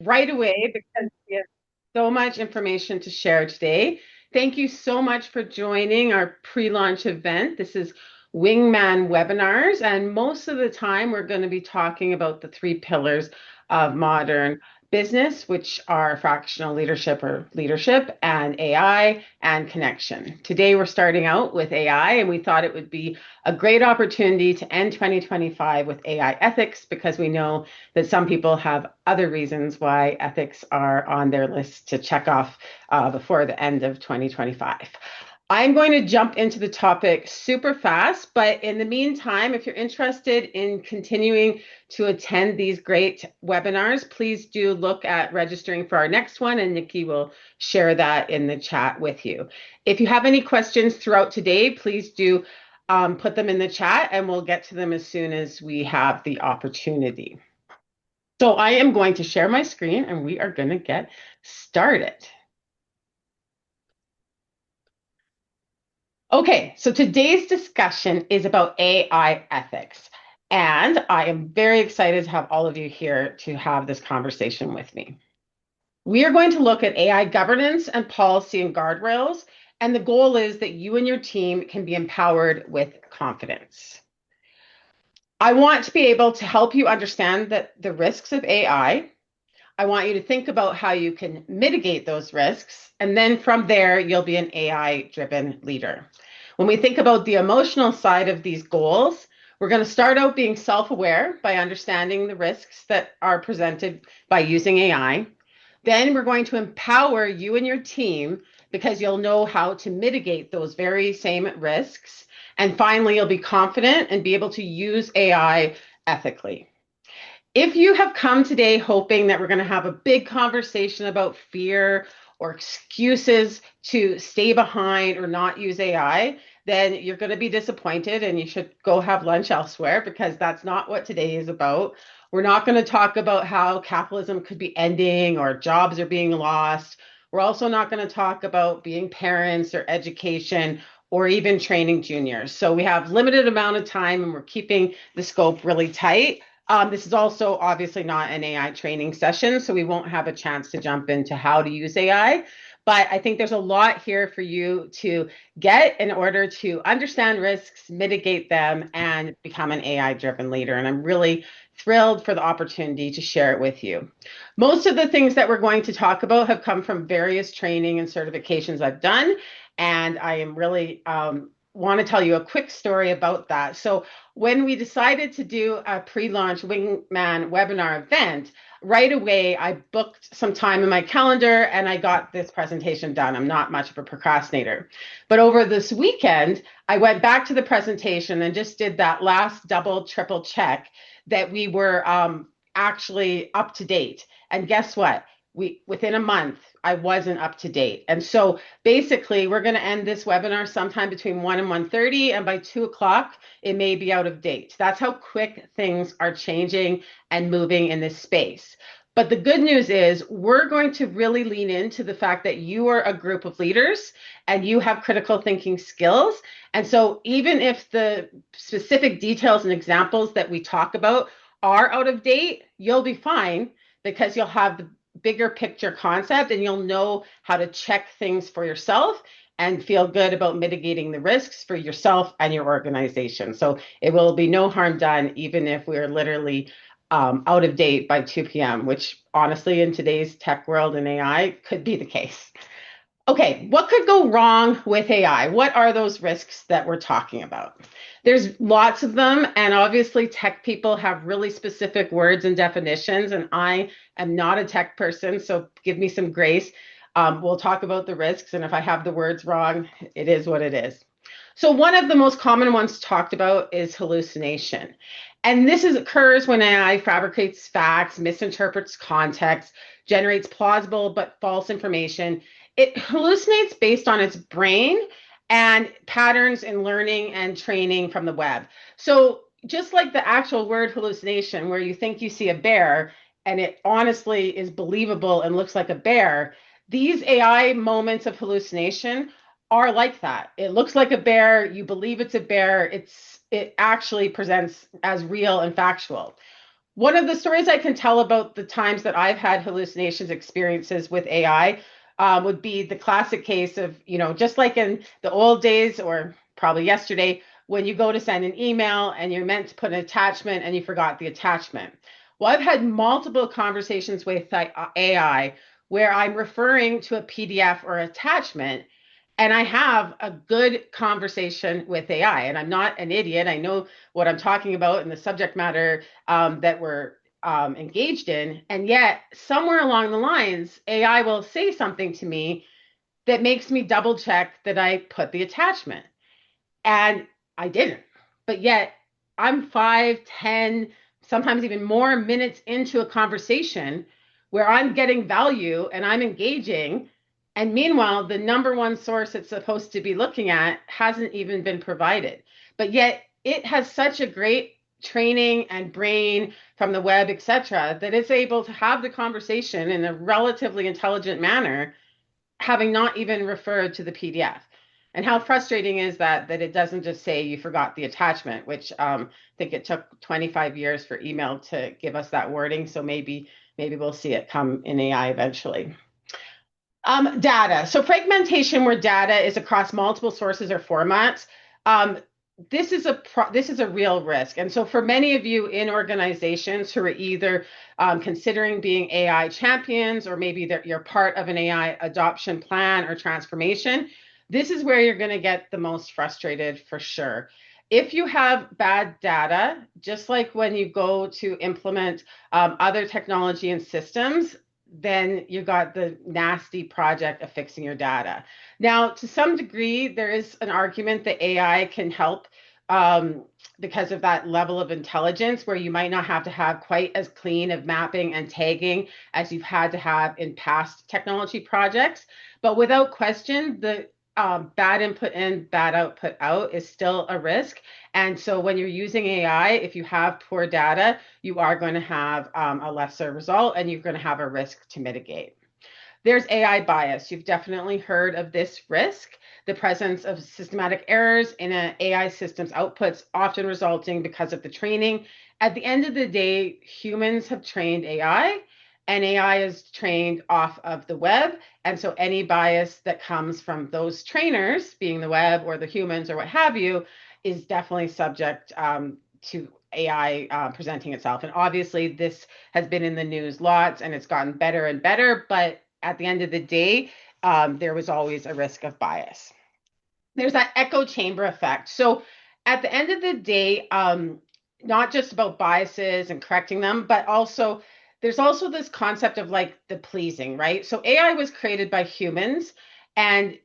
right away because we have so much information to share today. Thank you so much for joining our pre-launch event. This is Wingman Webinars, and most of the time we're going to be talking about the three pillars of modern business, which are fractional leadership or leadership, and AI and connection. Today we're starting out with AI, and we thought it would be a great opportunity to end 2025 with AI ethics because we know that some people have other reasons why ethics are on their list to check off before the end of 2025. I'm going to jump into the topic super fast, but in the meantime, if you're interested in continuing to attend these great webinars, please do look at registering for our next one, and Nikki will share that in the chat with you. If you have any questions throughout today, please do put them in the chat, and we'll get to them as soon as we have the opportunity. So I am going to share my screen, and we are going to get started. Okay, so today's discussion is about AI ethics, and I am very excited to have all of you here to have this conversation with me. We are going to look at AI governance and policy and guardrails, and the goal is that you and your team can be empowered with confidence. I want to be able to help you understand the risks of AI. I want you to think about how you can mitigate those risks, and then from there, you'll be an AI-driven leader. When we think about the emotional side of these goals, we're going to start out being self-aware by understanding the risks that are presented by using AI. Then we're going to empower you and your team because you'll know how to mitigate those very same risks. And finally, you'll be confident and be able to use AI ethically. If you have come today hoping that we're going to have a big conversation about fear or excuses to stay behind or not use AI, then you're going to be disappointed and you should go have lunch elsewhere because that's not what today is about. We're not going to talk about how capitalism could be ending or jobs are being lost. We're also not going to talk about being parents or education or even training juniors. So we have limited amount of time and we're keeping the scope really tight. This is also obviously not an AI training session, so we won't have a chance to jump into how to use AI. But I think there's a lot here for you to get in order to understand risks, mitigate them, and become an AI-driven leader. And I'm really thrilled for the opportunity to share it with you. Most of the things that we're going to talk about have come from various training and certifications I've done. And I am really want to tell you a quick story about that. So when we decided to do a pre-launch Wingman webinar event, right away I booked some time in my calendar and I got this presentation done. I'm not much of a procrastinator. But over this weekend, I went back to the presentation and just did that last double, triple check that we were actually up to date. And guess what? Within a month, I wasn't up to date. And so basically, we're going to end this webinar sometime between 1 and 1:30, and by 2 o'clock, it may be out of date. That's how quick things are changing and moving in this space. But the good news is we're going to really lean into the fact that you are a group of leaders and you have critical thinking skills. And so even if the specific details and examples that we talk about are out of date, you'll be fine because you'll have the bigger picture concept and you'll know how to check things for yourself and feel good about mitigating the risks for yourself and your organization. So it will be no harm done, even if we're literally out of date by 2 p.m., which honestly in today's tech world and AI could be the case. Okay, what could go wrong with AI? What are those risks that we're talking about? There's lots of them, and obviously tech people have really specific words and definitions, and I am not a tech person, so give me some grace. We'll talk about the risks, and if I have the words wrong, it is what it is. So one of the most common ones talked about is hallucination. And occurs when AI fabricates facts, misinterprets context, generates plausible but false information. It hallucinates based on its brain and patterns in learning and training from the web. So just like the actual word hallucination, where you think you see a bear and it honestly is believable and looks like a bear, these AI moments of hallucination are like that. It looks like a bear, you believe it's a bear, it actually presents as real and factual. One of the stories I can tell about the times that I've had hallucinations experiences with AI would be the classic case of, just like in the old days or probably yesterday, when you go to send an email and you're meant to put an attachment and you forgot the attachment. Well, I've had multiple conversations with AI where I'm referring to a PDF or attachment, and I have a good conversation with AI. And I'm not an idiot. I know what I'm talking about and the subject matter that we're engaged in. And yet, somewhere along the lines, AI will say something to me that makes me double check that I put the attachment. And I didn't. But yet, I'm 5, 10, sometimes even more minutes into a conversation where I'm getting value and I'm engaging. And meanwhile, the number one source it's supposed to be looking at hasn't even been provided. But yet, it has such a great training and brain from the web, etc., that it's able to have the conversation in a relatively intelligent manner, having not even referred to the PDF. And how frustrating is that it doesn't just say you forgot the attachment, which I think it took 25 years for email to give us that wording. So maybe we'll see it come in AI eventually. Data. So fragmentation, where data is across multiple sources or formats. Um, this is a real risk. And so for many of you in organizations who are either considering being AI champions, or maybe you're part of an AI adoption plan or transformation, this is where you're going to get the most frustrated for sure. If you have bad data, just like when you go to implement other technology and systems, then you got the nasty project of fixing your data. Now, to some degree, there is an argument that AI can help because of that level of intelligence, where you might not have to have quite as clean of mapping and tagging as you've had to have in past technology projects. But without question, the bad input in, bad output out is still a risk. And so when you're using AI, if you have poor data, you are going to have a lesser result, and you're going to have a risk to mitigate. There's AI bias. You've definitely heard of this risk, the presence of systematic errors in an AI system's outputs, often resulting because of the training. At the end of the day, humans have trained AI, and AI is trained off of the web. And so any bias that comes from those trainers, being the web or the humans or what have you, is definitely subject to AI presenting itself. And obviously, this has been in the news lots, and it's gotten better and better. But at the end of the day, there was always a risk of bias. There's that echo chamber effect. So at the end of the day, not just about biases and correcting them, but also there's also this concept of like the pleasing, right? So AI was created by humans, and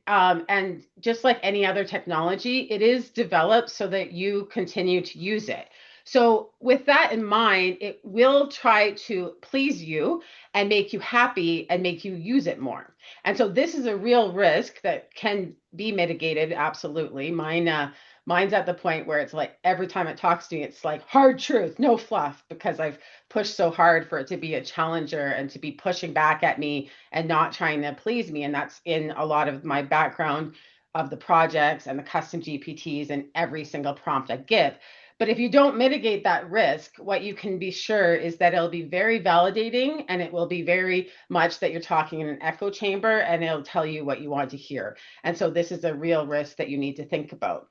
just like any other technology, it is developed so that you continue to use it. So with that in mind, it will try to please you and make you happy and make you use it more. And so this is a real risk that can be mitigated. Absolutely. Mine's at the point where it's like every time it talks to me, it's like hard truth, no fluff, because I've pushed so hard for it to be a challenger and to be pushing back at me and not trying to please me. And that's in a lot of my background of the projects and the custom GPTs and every single prompt I give. But if you don't mitigate that risk, what you can be sure is that it'll be very validating, and it will be very much that you're talking in an echo chamber, and it'll tell you what you want to hear. And so this is a real risk that you need to think about.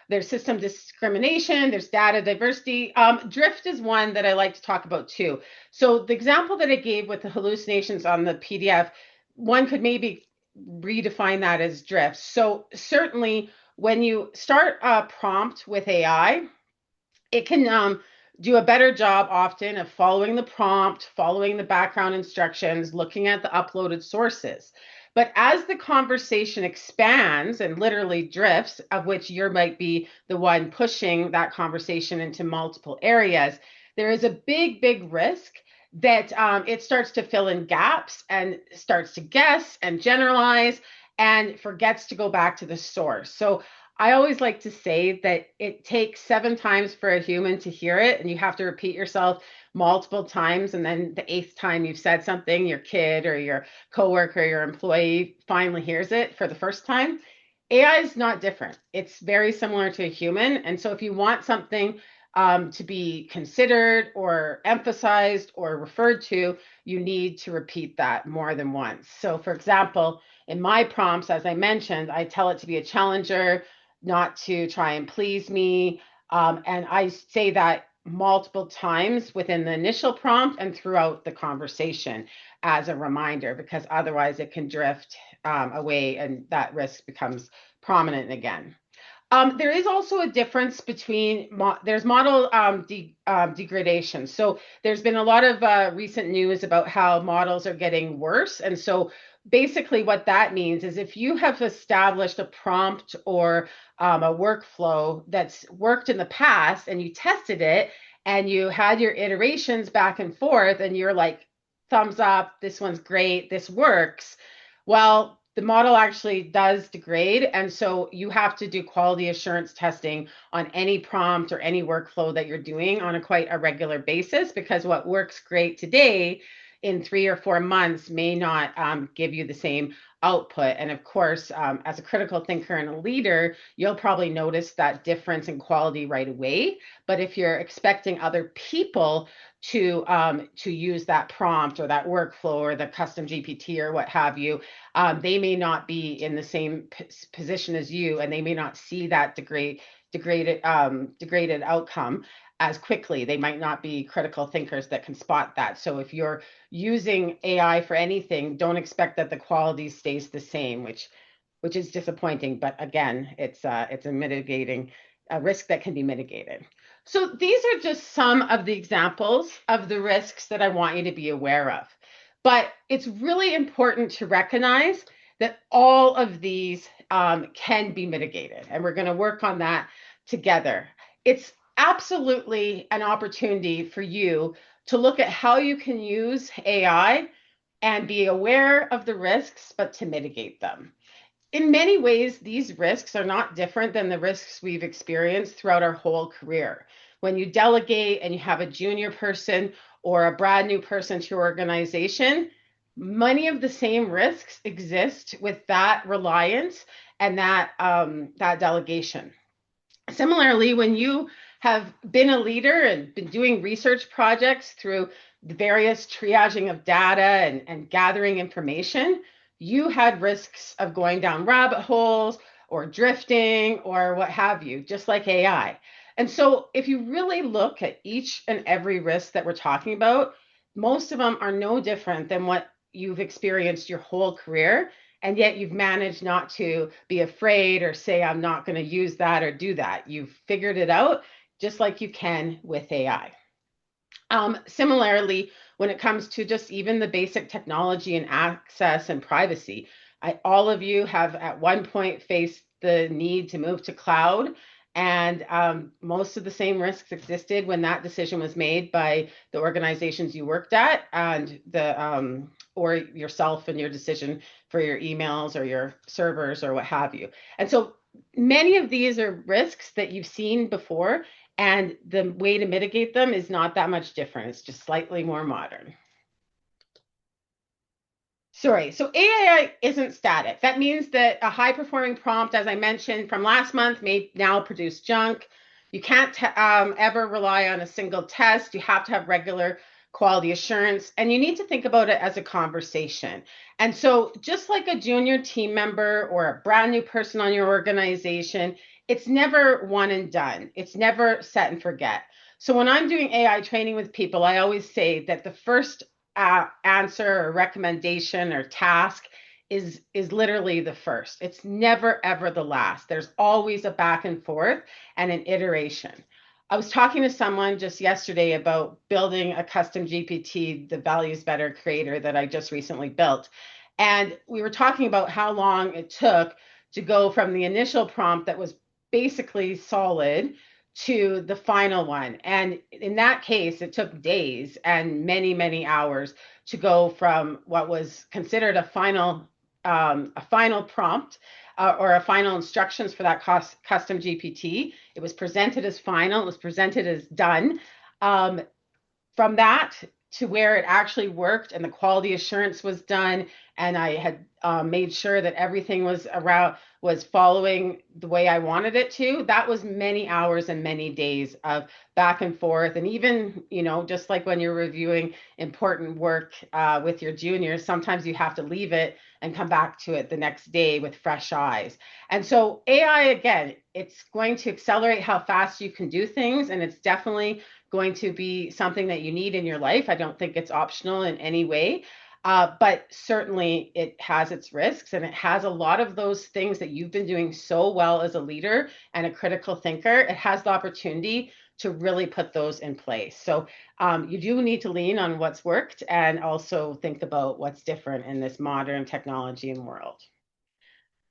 There's system discrimination, there's data diversity. Drift is one that I like to talk about too. So the example that I gave with the hallucinations on the PDF, one could maybe redefine that as drift. So certainly when you start a prompt with AI, it can do a better job often of following the prompt, following the background instructions, looking at the uploaded sources. But as the conversation expands and literally drifts, of which you might be the one pushing that conversation into multiple areas, there is a big risk that it starts to fill in gaps and starts to guess and generalize and forgets to go back to the source. So I always like to say that it takes 7 times for a human to hear it, and you have to repeat yourself multiple times. And then the 8th time you've said something, your kid or your coworker, your employee finally hears it for the first time. AI is not different. It's very similar to a human. And so if you want something to be considered or emphasized or referred to, you need to repeat that more than once. So for example, in my prompts, as I mentioned, I tell it to be a challenger, not to try and please me. And I say that multiple times within the initial prompt and throughout the conversation as a reminder, because otherwise it can drift away and that risk becomes prominent again. There is also a difference between there's model degradation. So there's been a lot of recent news about how models are getting worse. And so basically what that means is if you have established a prompt or a workflow that's worked in the past and you tested it and you had your iterations back and forth and you're like, thumbs up, this one's great, this works. Well, the model actually does degrade. And so you have to do quality assurance testing on any prompt or any workflow that you're doing on quite a regular basis, because what works great today in 3 or 4 months may not give you the same output. And of course, as a critical thinker and a leader, you'll probably notice that difference in quality right away. But if you're expecting other people to use that prompt or that workflow or the custom GPT or what have you, they may not be in the same position as you, and they may not see that degraded outcome as quickly. They might not be critical thinkers that can spot that. So if you're using AI for anything, don't expect that the quality stays the same, which is disappointing. But again, it's a mitigating a risk that can be mitigated. So these are just some of the examples of the risks that I want you to be aware of. But it's really important to recognize that all of these can be mitigated, and we're going to work on that together. It's absolutely an opportunity for you to look at how you can use AI and be aware of the risks, but to mitigate them. In many ways, these risks are not different than the risks we've experienced throughout our whole career. When you delegate and you have a junior person or a brand new person to your organization, many of the same risks exist with that reliance and that delegation. Similarly, when you have been a leader and been doing research projects through the various triaging of data and gathering information, you had risks of going down rabbit holes or drifting or what have you, just like AI. And so if you really look at each and every risk that we're talking about, most of them are no different than what you've experienced your whole career. And yet you've managed not to be afraid or say, I'm not going to use that or do that. You've figured it out just like you can with AI. Similarly, when it comes to just even the basic technology and access and privacy, all of you have at one point faced the need to move to cloud. And most of the same risks existed when that decision was made by the organizations you worked at and or yourself and your decision for your emails or your servers or what have you. And so many of these are risks that you've seen before, and the way to mitigate them is not that much different. It's just slightly more modern. Sorry, so AI isn't static. That means that a high-performing prompt, as I mentioned from last month, may now produce junk. You can't ever rely on a single test. You have to have regular quality assurance, and you need to think about it as a conversation. And so just like a junior team member or a brand new person on your organization, it's never one and done. It's never set and forget. So when I'm doing AI training with people, I always say that the first answer or recommendation or task is literally the first. It's never ever the last. There's always a back and forth and an iteration. I was talking to someone just yesterday about building a custom GPT, the Values Better creator that I just recently built. And we were talking about how long it took to go from the initial prompt that was basically solid to the final one. And in that case, it took days and many, many hours to go from what was considered a final prompt or a final instructions for that custom GPT. It was presented as final, it was presented as done. From that, to where it actually worked and the quality assurance was done, and I had made sure that everything was following the way I wanted it to. That was many hours and many days of back and forth. And even, just like when you're reviewing important work with your juniors, sometimes you have to leave it and come back to it the next day with fresh eyes. And so AI, again, it's going to accelerate how fast you can do things, and it's definitely going to be something that you need in your life. I don't think it's optional in any way. But certainly it has its risks, and it has a lot of those things that you've been doing so well as a leader and a critical thinker. It has the opportunity to really put those in place. So you do need to lean on what's worked and also think about what's different in this modern technology and world.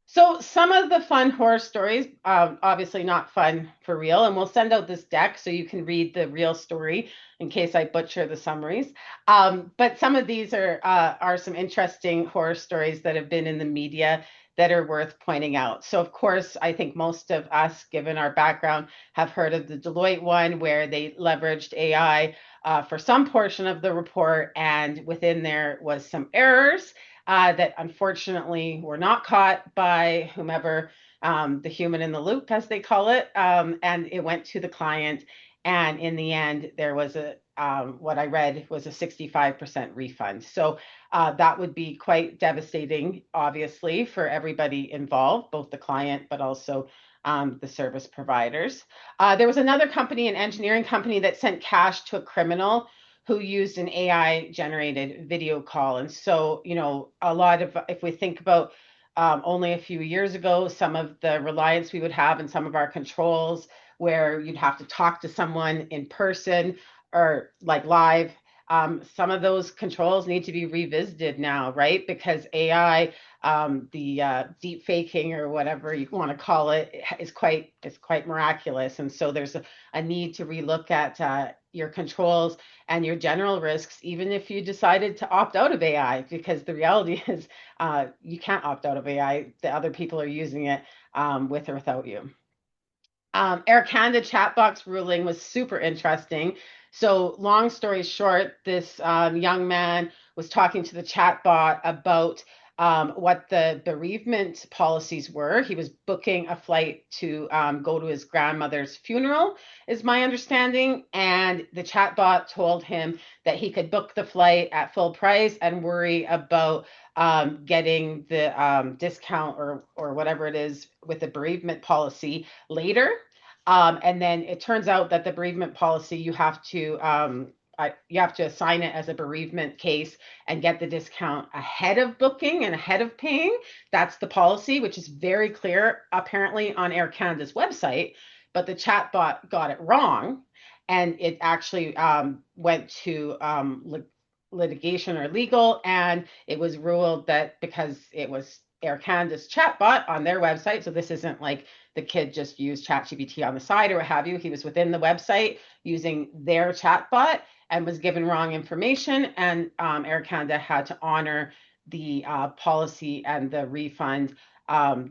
So some of the fun horror stories, obviously not fun for real, and we'll send out this deck so you can read the real story in case I butcher the summaries. But some of these are some interesting horror stories that have been in the media that are worth pointing out. So of course, I think most of us, given our background, have heard of the Deloitte one where they leveraged AI for some portion of the report, and within there was some errors that unfortunately were not caught by whomever, the human in the loop, as they call it, and it went to the client. And in the end, there was what I read was a 65% refund. So that would be quite devastating, obviously, for everybody involved, both the client, but also the service providers. There was another company, an engineering company, that sent cash to a criminal who used an AI generated video call. And so, a lot of, if we think about only a few years ago, some of the reliance we would have in some of our controls where you'd have to talk to someone in person or like live. Some of those controls need to be revisited now, right? Because AI, the deep faking or whatever you want to call it, is quite miraculous. And so there's a need to relook at your controls and your general risks, even if you decided to opt out of AI, because the reality is you can't opt out of AI. The other people are using it with or without you. Air Canada chat box ruling was super interesting. So, long story short, this young man was talking to the chat bot about what the bereavement policies were. He was booking a flight to go to his grandmother's funeral, is my understanding. And the chat bot told him that he could book the flight at full price and worry about getting the discount or whatever it is with the bereavement policy later. And then it turns out that the bereavement policy, you have to assign it as a bereavement case and get the discount ahead of booking and ahead of paying. That's the policy, which is very clear apparently on Air Canada's website, but the chatbot got it wrong, and it actually went to litigation or legal, and it was ruled that because it was Air Canada's chatbot on their website, so this isn't like the kid just used ChatGPT on the side or what have you. He was within the website using their chatbot and was given wrong information, and Air Canada had to honor the policy and the refund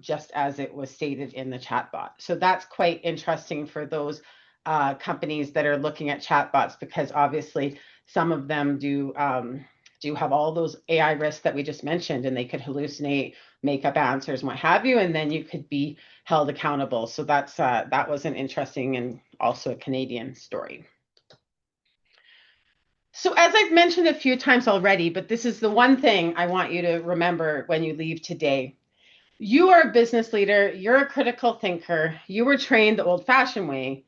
just as it was stated in the chatbot. So that's quite interesting for those companies that are looking at chatbots, because obviously some of them do have all those AI risks that we just mentioned, and they could hallucinate, make up answers and what have you, and then you could be held accountable. So that was an interesting and also a Canadian story. So as I've mentioned a few times already, but this is the one thing I want you to remember when you leave today. You are a business leader, you're a critical thinker, you were trained the old-fashioned way,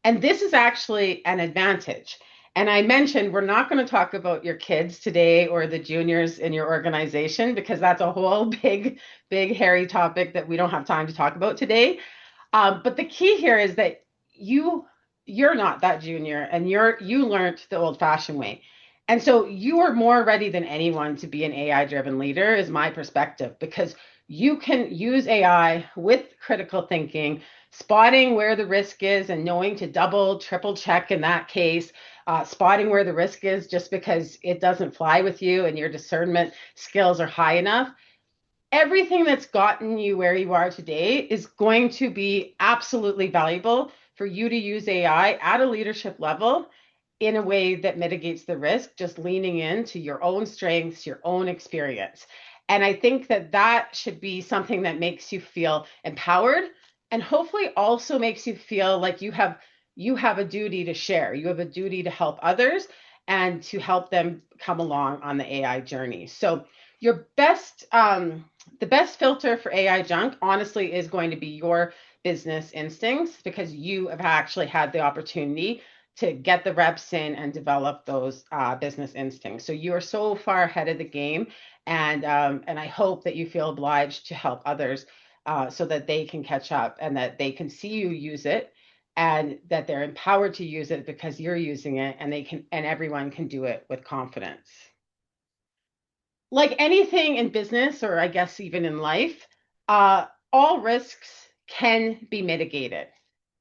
and this is actually an advantage. And I mentioned we're not going to talk about your kids today or the juniors in your organization, because that's a whole big, hairy topic that we don't have time to talk about today. But the key here is that you're not that junior, and you learned the old-fashioned way. And so you are more ready than anyone to be an AI-driven leader, is my perspective, because you can use AI with critical thinking, spotting where the risk is and knowing to double, triple check in that case, spotting where the risk is just because it doesn't fly with you and your discernment skills are high enough. Everything that's gotten you where you are today is going to be absolutely valuable for you to use AI at a leadership level in a way that mitigates the risk, just leaning into your own strengths, your own experience. And I think that that should be something that makes you feel empowered and hopefully also makes you feel like you have a duty to share. You have a duty to help others and to help them come along on the AI journey. So your best the best filter for AI junk, honestly, is going to be your business instincts, because you have actually had the opportunity to get the reps in and develop those business instincts. So you are so far ahead of the game, and I hope that you feel obliged to help others so that they can catch up and that they can see you use it, and that they're empowered to use it because you're using it, and they can, and everyone can do it with confidence. Like anything in business, or I guess even in life, all risks can be mitigated.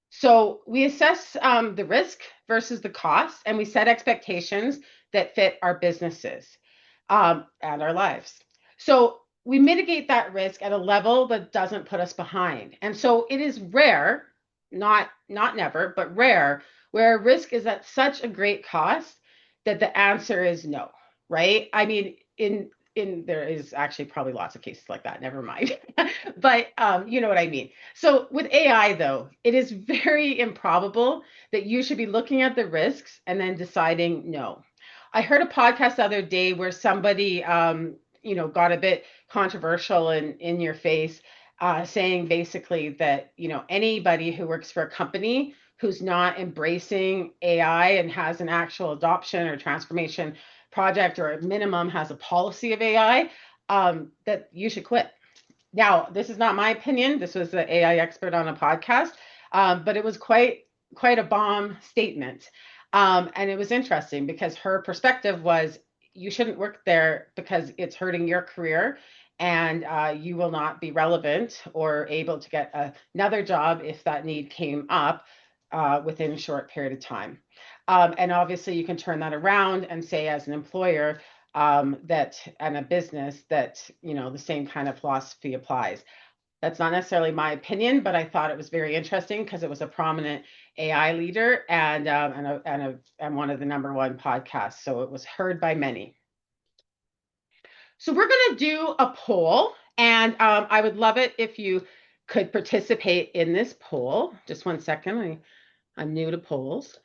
So we assess the risk versus the cost, and we set expectations that fit our businesses and our lives. So we mitigate that risk at a level that doesn't put us behind. And so it is rare, not never, but rare, where risk is at such a great cost that the answer is no, right? I mean, in there is actually probably lots of cases like that, never mind. But you know what I mean. So with AI, though, it is very improbable that you should be looking at the risks and then deciding no. I heard a podcast the other day where somebody got a bit controversial and in your face, saying basically that anybody who works for a company who's not embracing AI and has an actual adoption or transformation project, or at minimum has a policy of AI, that you should quit. Now, this is not my opinion. This was the AI expert on a podcast, but it was quite a bomb statement. And it was interesting because her perspective was, you shouldn't work there because it's hurting your career, and you will not be relevant or able to get another job if that need came up within a short period of time. And obviously, you can turn that around and say, as an employer, that, and a business, that the same kind of philosophy applies. That's not necessarily my opinion, but I thought it was very interesting because it was a prominent AI leader and one of the #1 podcasts, so it was heard by many. So we're going to do a poll, and I would love it if you could participate in this poll. Just one second, I'm new to polls.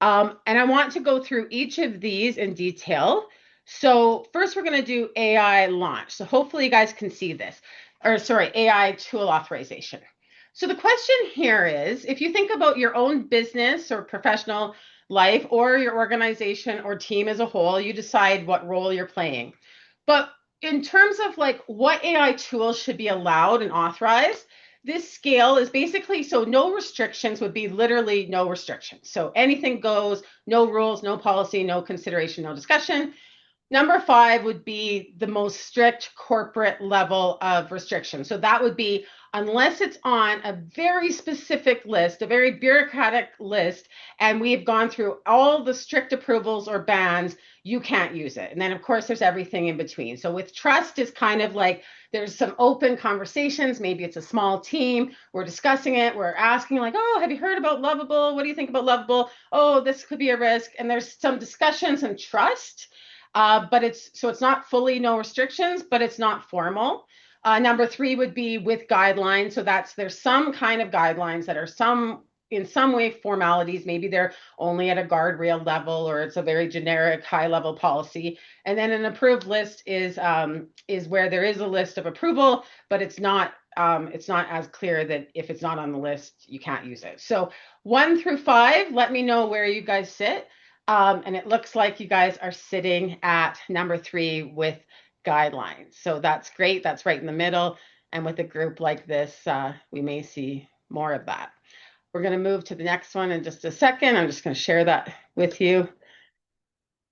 And I want to go through each of these in detail. So first we're going to do AI launch. So hopefully you guys can see this, or sorry, AI tool authorization. So the question here is, if you think about your own business or professional life, or your organization or team as a whole, you decide what role you're playing. But in terms of like what AI tools should be allowed and authorized, this scale is basically, so no restrictions would be literally no restrictions. So anything goes, no rules, no policy, no consideration, no discussion. #5 would be the most strict corporate level of restriction. So that would be, unless it's on a very specific list, a very bureaucratic list, and we've gone through all the strict approvals or bans, you can't use it. And then, of course, there's everything in between. So with trust, is kind of like there's some open conversations. Maybe it's a small team. We're discussing it. We're asking like, oh, have you heard about Lovable? What do you think about Lovable? Oh, this could be a risk. And there's some discussions and trust. But it's not fully no restrictions, but it's not formal. #3 would be with guidelines. So there's some kind of guidelines that are in some way formalities. Maybe they're only at a guardrail level, or it's a very generic high level policy. And then an approved list is where there is a list of approval, but it's not as clear that if it's not on the list, you can't use it. So 1 through 5, let me know where you guys sit. And it looks like you guys are sitting at #3 with guidelines. So that's great. That's right in the middle. And with a group like this, we may see more of that. We're going to move to the next one in just a second. I'm just going to share that with you.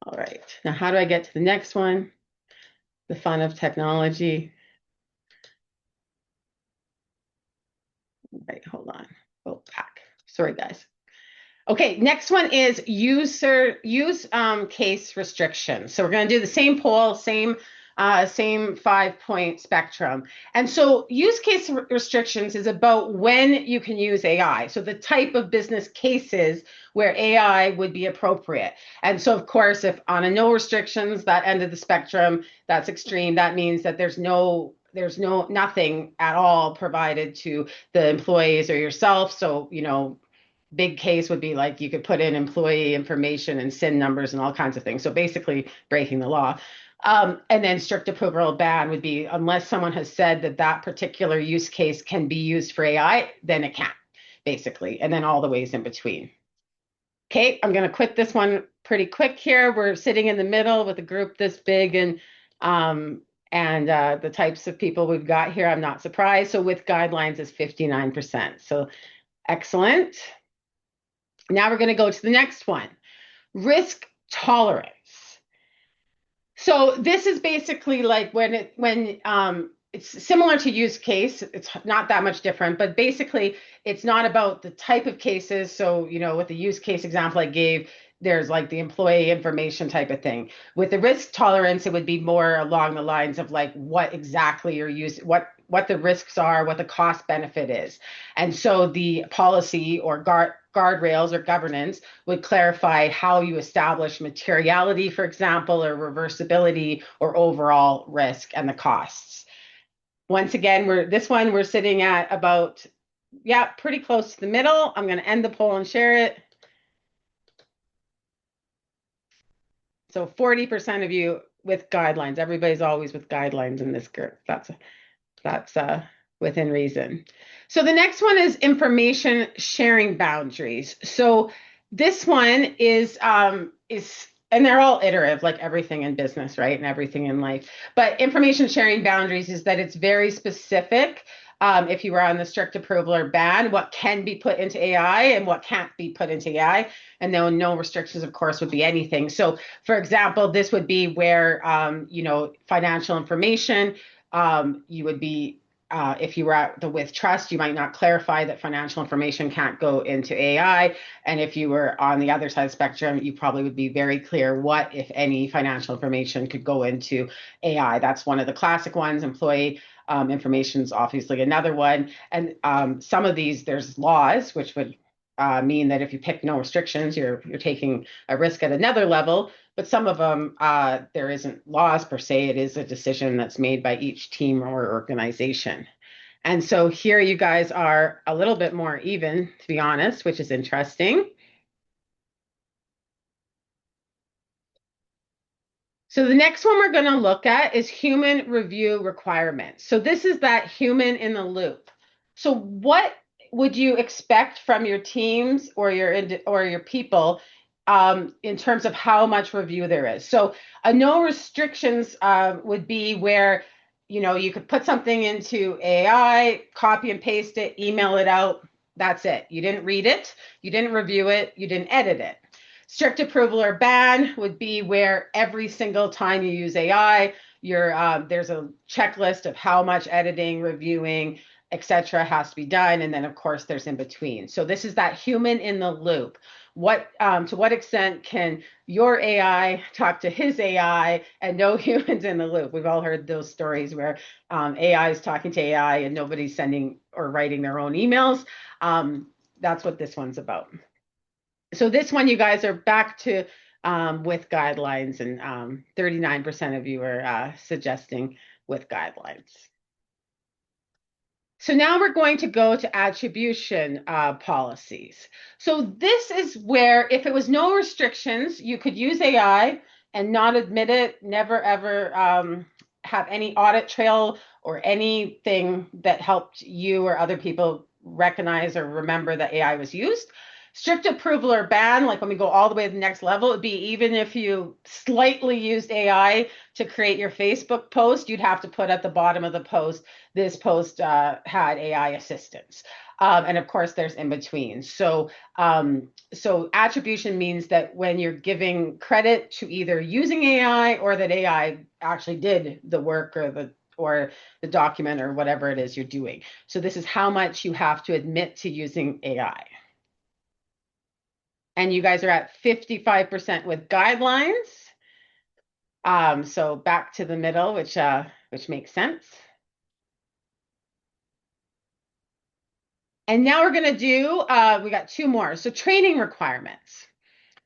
All right. Now, how do I get to the next one? The fun of technology. All right, hold on. Go back. Sorry, guys. Okay, next one is use case restrictions. So we're going to do the same poll, same same 5-point spectrum. And so use case restrictions is about when you can use AI. So the type of business cases where AI would be appropriate. And so, of course, if on a no restrictions, that end of the spectrum, that's extreme. That means that there's nothing at all provided to the employees or yourself. So, big case would be like you could put in employee information and SIN numbers and all kinds of things. So basically breaking the law. And then strict approval ban would be unless someone has said that that particular use case can be used for AI, then it can't, basically. And then all the ways in between. Okay, I'm going to quit this one pretty quick here. We're sitting in the middle with a group this big and the types of people we've got here, I'm not surprised. So with guidelines is 59%. So excellent. Now we're going to go to the next one, risk tolerance. So this is basically like when it's similar to use case. It's not that much different, but basically it's not about the type of cases. So, with the use case example I gave, there's like the employee information type of thing. With the risk tolerance, it would be more along the lines of like what exactly you're using, what the risks are, what the cost benefit is. And so the policy or guardrails or governance would clarify how you establish materiality, for example, or reversibility or overall risk and the costs. Once again, we're sitting at about, pretty close to the middle. I'm going to end the poll and share it. So 40% of you with guidelines. Everybody's always with guidelines in this group. That's within reason. So the next one is information sharing boundaries. So this one is, and they're all iterative, like everything in business, right? And everything in life. But information sharing boundaries is that it's very specific. If you were on the strict approval or ban, what can be put into AI and what can't be put into AI. And then no restrictions, of course, would be anything. So, for example, this would be where, financial information, you would be, if you were at the with trust, you might not clarify that financial information can't go into AI. And if you were on the other side of the spectrum, you probably would be very clear what, if any, financial information could go into AI. That's one of the classic ones. Employee information is obviously another one. And some of these, there's laws, which would mean that if you pick no restrictions, you're taking a risk at another level. But some of them, there isn't laws per se. It is a decision that's made by each team or organization. And so here you guys are a little bit more even, to be honest, which is interesting. So the next one we're going to look at is human review requirements. So this is that human in the loop. So what would you expect from your teams or your people in terms of how much review there is? So a no restrictions would be where you could put something into AI, copy and paste it, email it out. That's it. You didn't read it, you didn't review it, you didn't edit it. Strict approval or ban would be where every single time you use AI, there's a checklist of how much editing, reviewing, etc. has to be done. And then, of course, there's in between. So this is that human in the loop. To what extent can your AI talk to his AI and no humans in the loop? We've all heard those stories where AI is talking to AI and nobody's sending or writing their own emails. That's what this one's about. So this one, you guys are back to with guidelines, and 39% of you are suggesting with guidelines. So now we're going to go to attribution policies. So this is where if it was no restrictions, you could use AI and not admit it, never ever have any audit trail or anything that helped you or other people recognize or remember that AI was used. Strict approval or ban, like when we go all the way to the next level, would be even if you slightly used AI to create your Facebook post, you'd have to put at the bottom of the post, this post had AI assistance. And of course, there's in between. So attribution means that when you're giving credit to either using AI or that AI actually did the work or the document or whatever it is you're doing. So this is how much you have to admit to using AI. And you guys are at 55% with guidelines. So back to the middle, which makes sense. And now we're going to do, we got two more. So training requirements.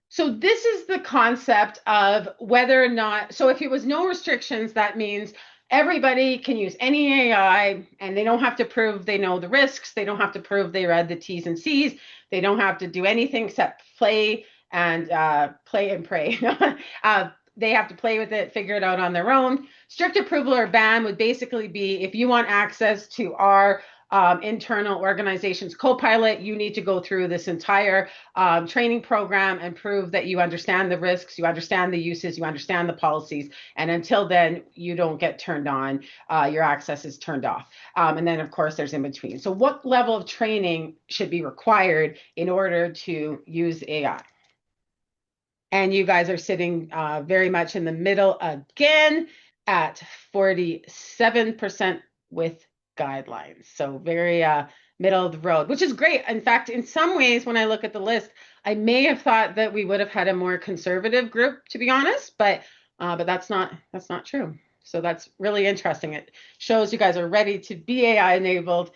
So this is the concept of whether or not, so if it was no restrictions, that means everybody can use any AI and they don't have to prove they know the risks. They don't have to prove they read the T's and C's. They don't have to do anything except play and pray. They have to play with it, figure it out on their own. Strict approval or ban would basically be if you want access to our internal organization's co-pilot, you need to go through this entire training program and prove that you understand the risks, you understand the uses, you understand the policies. And until then, you don't get turned on. Your access is turned off. And then, of course, there's in between. So what level of training should be required in order to use AI? And you guys are sitting very much in the middle again at 47% with guidelines. So very middle of the road, which is great. In fact, in some ways, when I look at the list, I may have thought that we would have had a more conservative group, to be honest, but that's not true. So that's really interesting. It shows you guys are ready to be AI enabled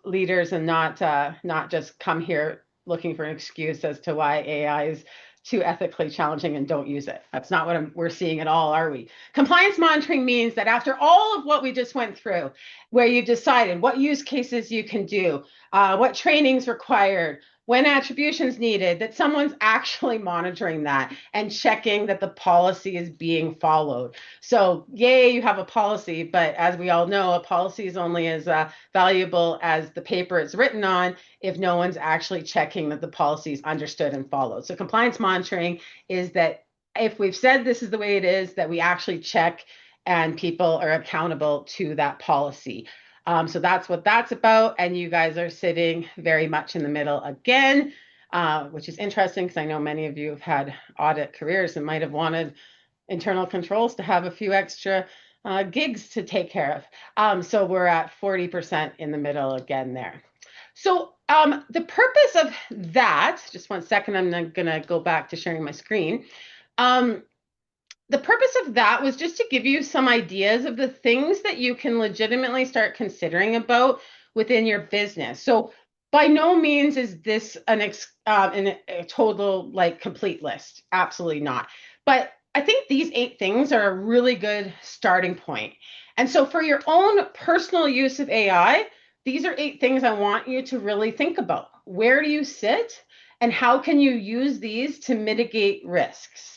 leaders and not just come here looking for an excuse as to why AI is too ethically challenging and don't use it. That's not what we're seeing at all, are we? Compliance monitoring means that after all of what we just went through, where you decided what use cases you can do, what training's required, when attribution's needed, that someone's actually monitoring that and checking that the policy is being followed. So yay, you have a policy, but as we all know, a policy is only as valuable as the paper it's written on if no one's actually checking that the policy is understood and followed. So compliance monitoring is that if we've said this is the way it is, that we actually check and people are accountable to that policy. So that's what that's about. And you guys are sitting very much in the middle again, which is interesting because I know many of you have had audit careers and might have wanted internal controls to have a few extra gigs to take care of. So we're at 40% in the middle again there. So the purpose of that, just one second, I'm going to go back to sharing my screen. The purpose of that was just to give you some ideas of the things that you can legitimately start considering about within your business. So by no means is this a total like complete list. Absolutely not. But I think these 8 things are a really good starting point. And so for your own personal use of AI, these are 8 things I want you to really think about. Where do you sit and how can you use these to mitigate risks?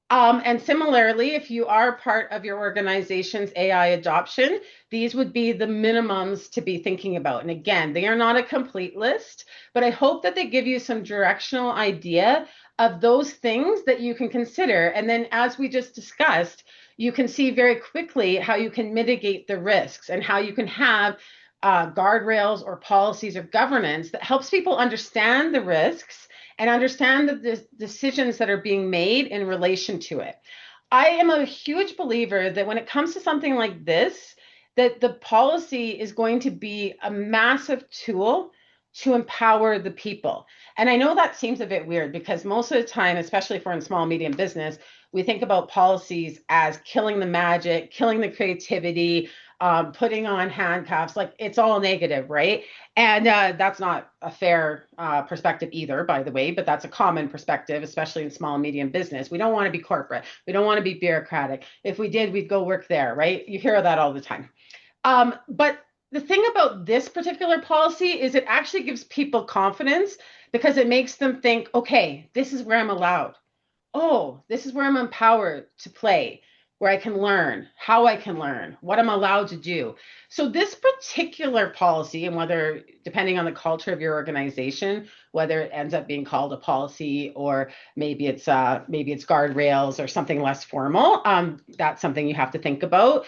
And similarly, if you are part of your organization's AI adoption, these would be the minimums to be thinking about. And again, they are not a complete list, but I hope that they give you some directional idea of those things that you can consider. And then as we just discussed, you can see very quickly how you can mitigate the risks and how you can have guardrails or policies or governance that helps people understand the risks and understand the decisions that are being made in relation to it. I am a huge believer that when it comes to something like this, that the policy is going to be a massive tool to empower the people. And I know that seems a bit weird because most of the time, especially for in small, medium business, we think about policies as killing the magic, killing the creativity, putting on handcuffs, like it's all negative, right? And that's not a fair perspective either, by the way, but that's a common perspective, especially in small and medium business. We don't want to be corporate. We don't want to be bureaucratic. If we did, we'd go work there, right? You hear that all the time. But the thing about this particular policy is it actually gives people confidence because it makes them think, okay, this is where I'm allowed. Oh, this is where I'm empowered to play, where I can learn, how I can learn, what I'm allowed to do. So this particular policy, and whether, depending on the culture of your organization, whether it ends up being called a policy or maybe it's guardrails or something less formal, that's something you have to think about.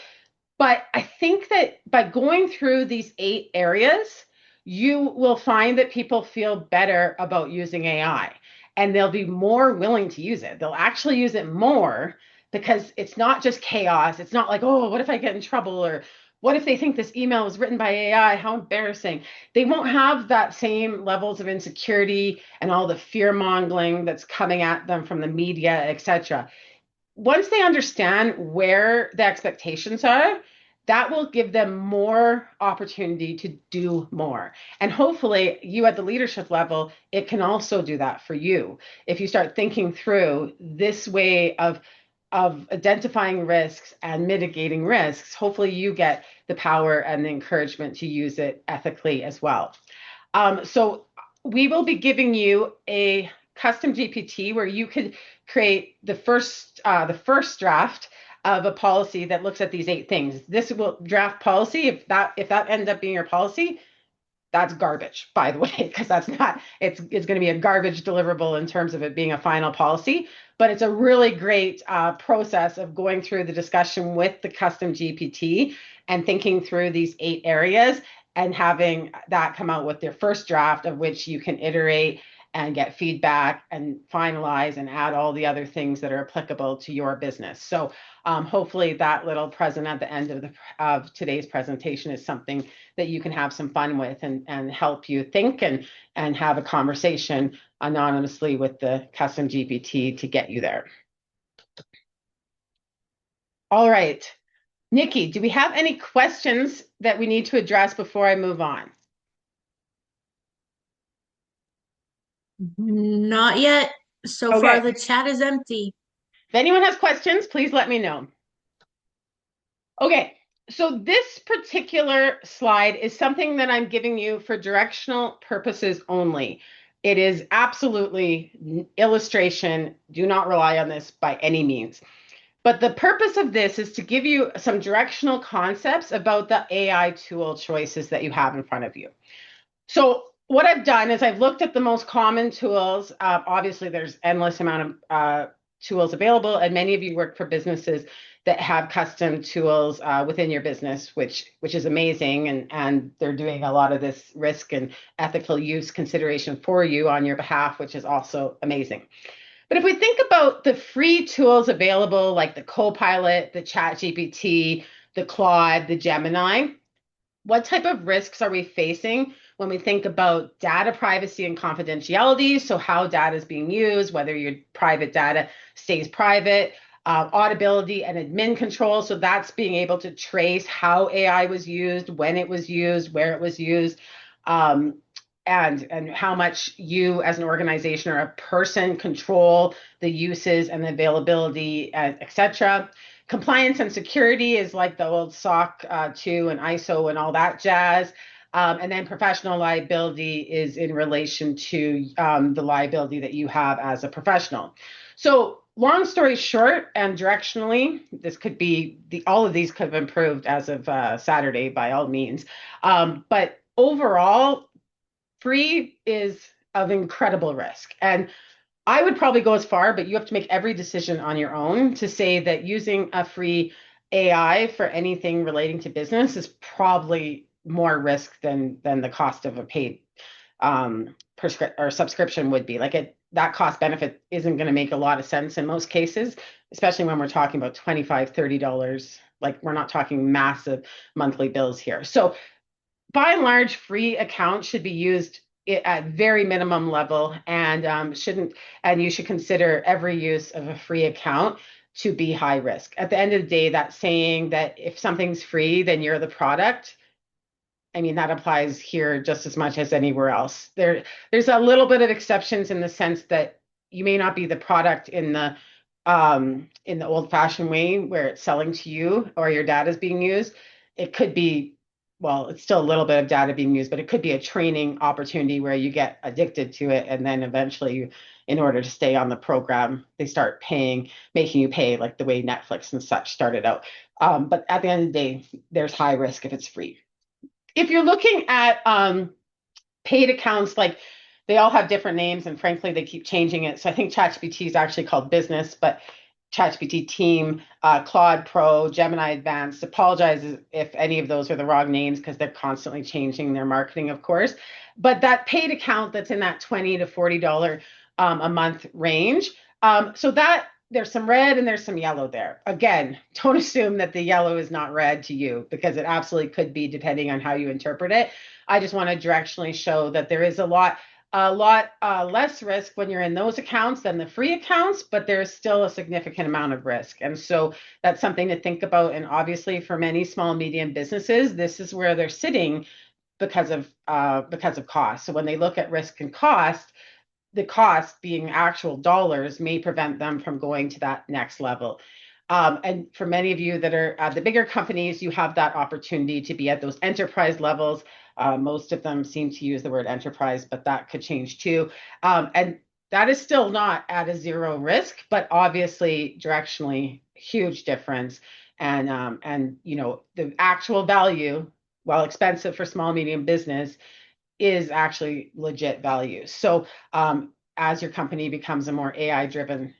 But I think that by going through these 8 areas, you will find that people feel better about using AI and they'll be more willing to use it. They'll actually use it more because it's not just chaos. It's not like, oh, what if I get in trouble? Or what if they think this email was written by AI? How embarrassing. They won't have that same levels of insecurity and all the fear mongering that's coming at them from the media, etc. once they understand where the expectations are, that will give them more opportunity to do more. And hopefully, you at the leadership level, it can also do that for you. If you start thinking through this way of identifying risks and mitigating risks, hopefully you get the power and the encouragement to use it ethically as well. So we will be giving you a custom GPT where you could create the first draft of a policy that looks at these 8 things. This will draft policy. If that ends up being your policy, that's garbage, by the way, because that's not, it's going to be a garbage deliverable in terms of it being a final policy. But it's a really great process of going through the discussion with the custom GPT and thinking through these 8 areas and having that come out with their first draft, of which you can iterate and get feedback and finalize and add all the other things that are applicable to your business. So hopefully that little present at the end of today's presentation is something that you can have some fun with and help you think and have a conversation anonymously with the custom GPT to get you there. All right. Nikki, do we have any questions that we need to address before I move on? Not yet. So far, Okay. the chat is empty. If anyone has questions, please let me know. Okay, so this particular slide is something that I'm giving you for directional purposes only. It is absolutely illustration. Do not rely on this by any means. But the purpose of this is to give you some directional concepts about the AI tool choices that you have in front of you. So what I've done is I've looked at the most common tools. Obviously, there's endless amount of tools available, and many of you work for businesses that have custom tools within your business, which is amazing, and they're doing a lot of this risk and ethical use consideration for you on your behalf, which is also amazing. But if we think about the free tools available, like the Copilot, the ChatGPT, the Claude, the Gemini, what type of risks are we facing when we think about data privacy and confidentiality? So how data is being used, whether your private data stays private, audibility and admin control. So that's being able to trace how AI was used, when it was used, where it was used, um, and how much you as an organization or a person control the uses and the availability, et cetera. Compliance and security is like the old SOC 2 and ISO and all that jazz. And then professional liability is in relation to the liability that you have as a professional. So long story short, and directionally, this could be all of these could have improved as of Saturday by all means. But overall, free is of incredible risk. And I would probably go as far, but you have to make every decision on your own to say that using a free AI for anything relating to business is probably more risk than the cost of a paid or subscription would be. That cost benefit isn't going to make a lot of sense in most cases, especially when we're talking about $25, $30. Like we're not talking massive monthly bills here. So by and large, free accounts should be used at very minimum level and you should consider every use of a free account to be high risk. At the end of the day, that saying that if something's free, then you're the product. I mean, that applies here just as much as anywhere else. There's a little bit of exceptions in the sense that you may not be the product in the old-fashioned way where it's selling to you or your data is being used. It could be, well, it's still a little bit of data being used, but it could be a training opportunity where you get addicted to it, and then eventually, in order to stay on the program, they start making you pay, like the way Netflix and such started out. But at the end of the day, there's high risk if it's free. If you're looking at paid accounts, like they all have different names, and frankly, they keep changing it. So I think ChatGPT is actually called Business, but ChatGPT Team, Claude Pro, Gemini Advanced. Apologize if any of those are the wrong names because they're constantly changing their marketing, of course. But that paid account that's in that $20 to $40 a month range. So that there's some red and there's some yellow there. Again, don't assume that the yellow is not red to you because it absolutely could be depending on how you interpret it. I just want to directionally show that there is a lot a lot less risk when you're in those accounts than the free accounts, but there's still a significant amount of risk. And so that's something to think about. And obviously, for many small and medium businesses, this is where they're sitting because of cost. So when they look at risk and cost, the cost being actual dollars may prevent them from going to that next level. And for many of you that are at the bigger companies, you have that opportunity to be at those enterprise levels. Most of them seem to use the word enterprise, but that could change too. And that is still not at a zero risk, but obviously directionally huge difference. And you know, the actual value, while expensive for small medium business, is actually legit value. So as your company becomes a more AI driven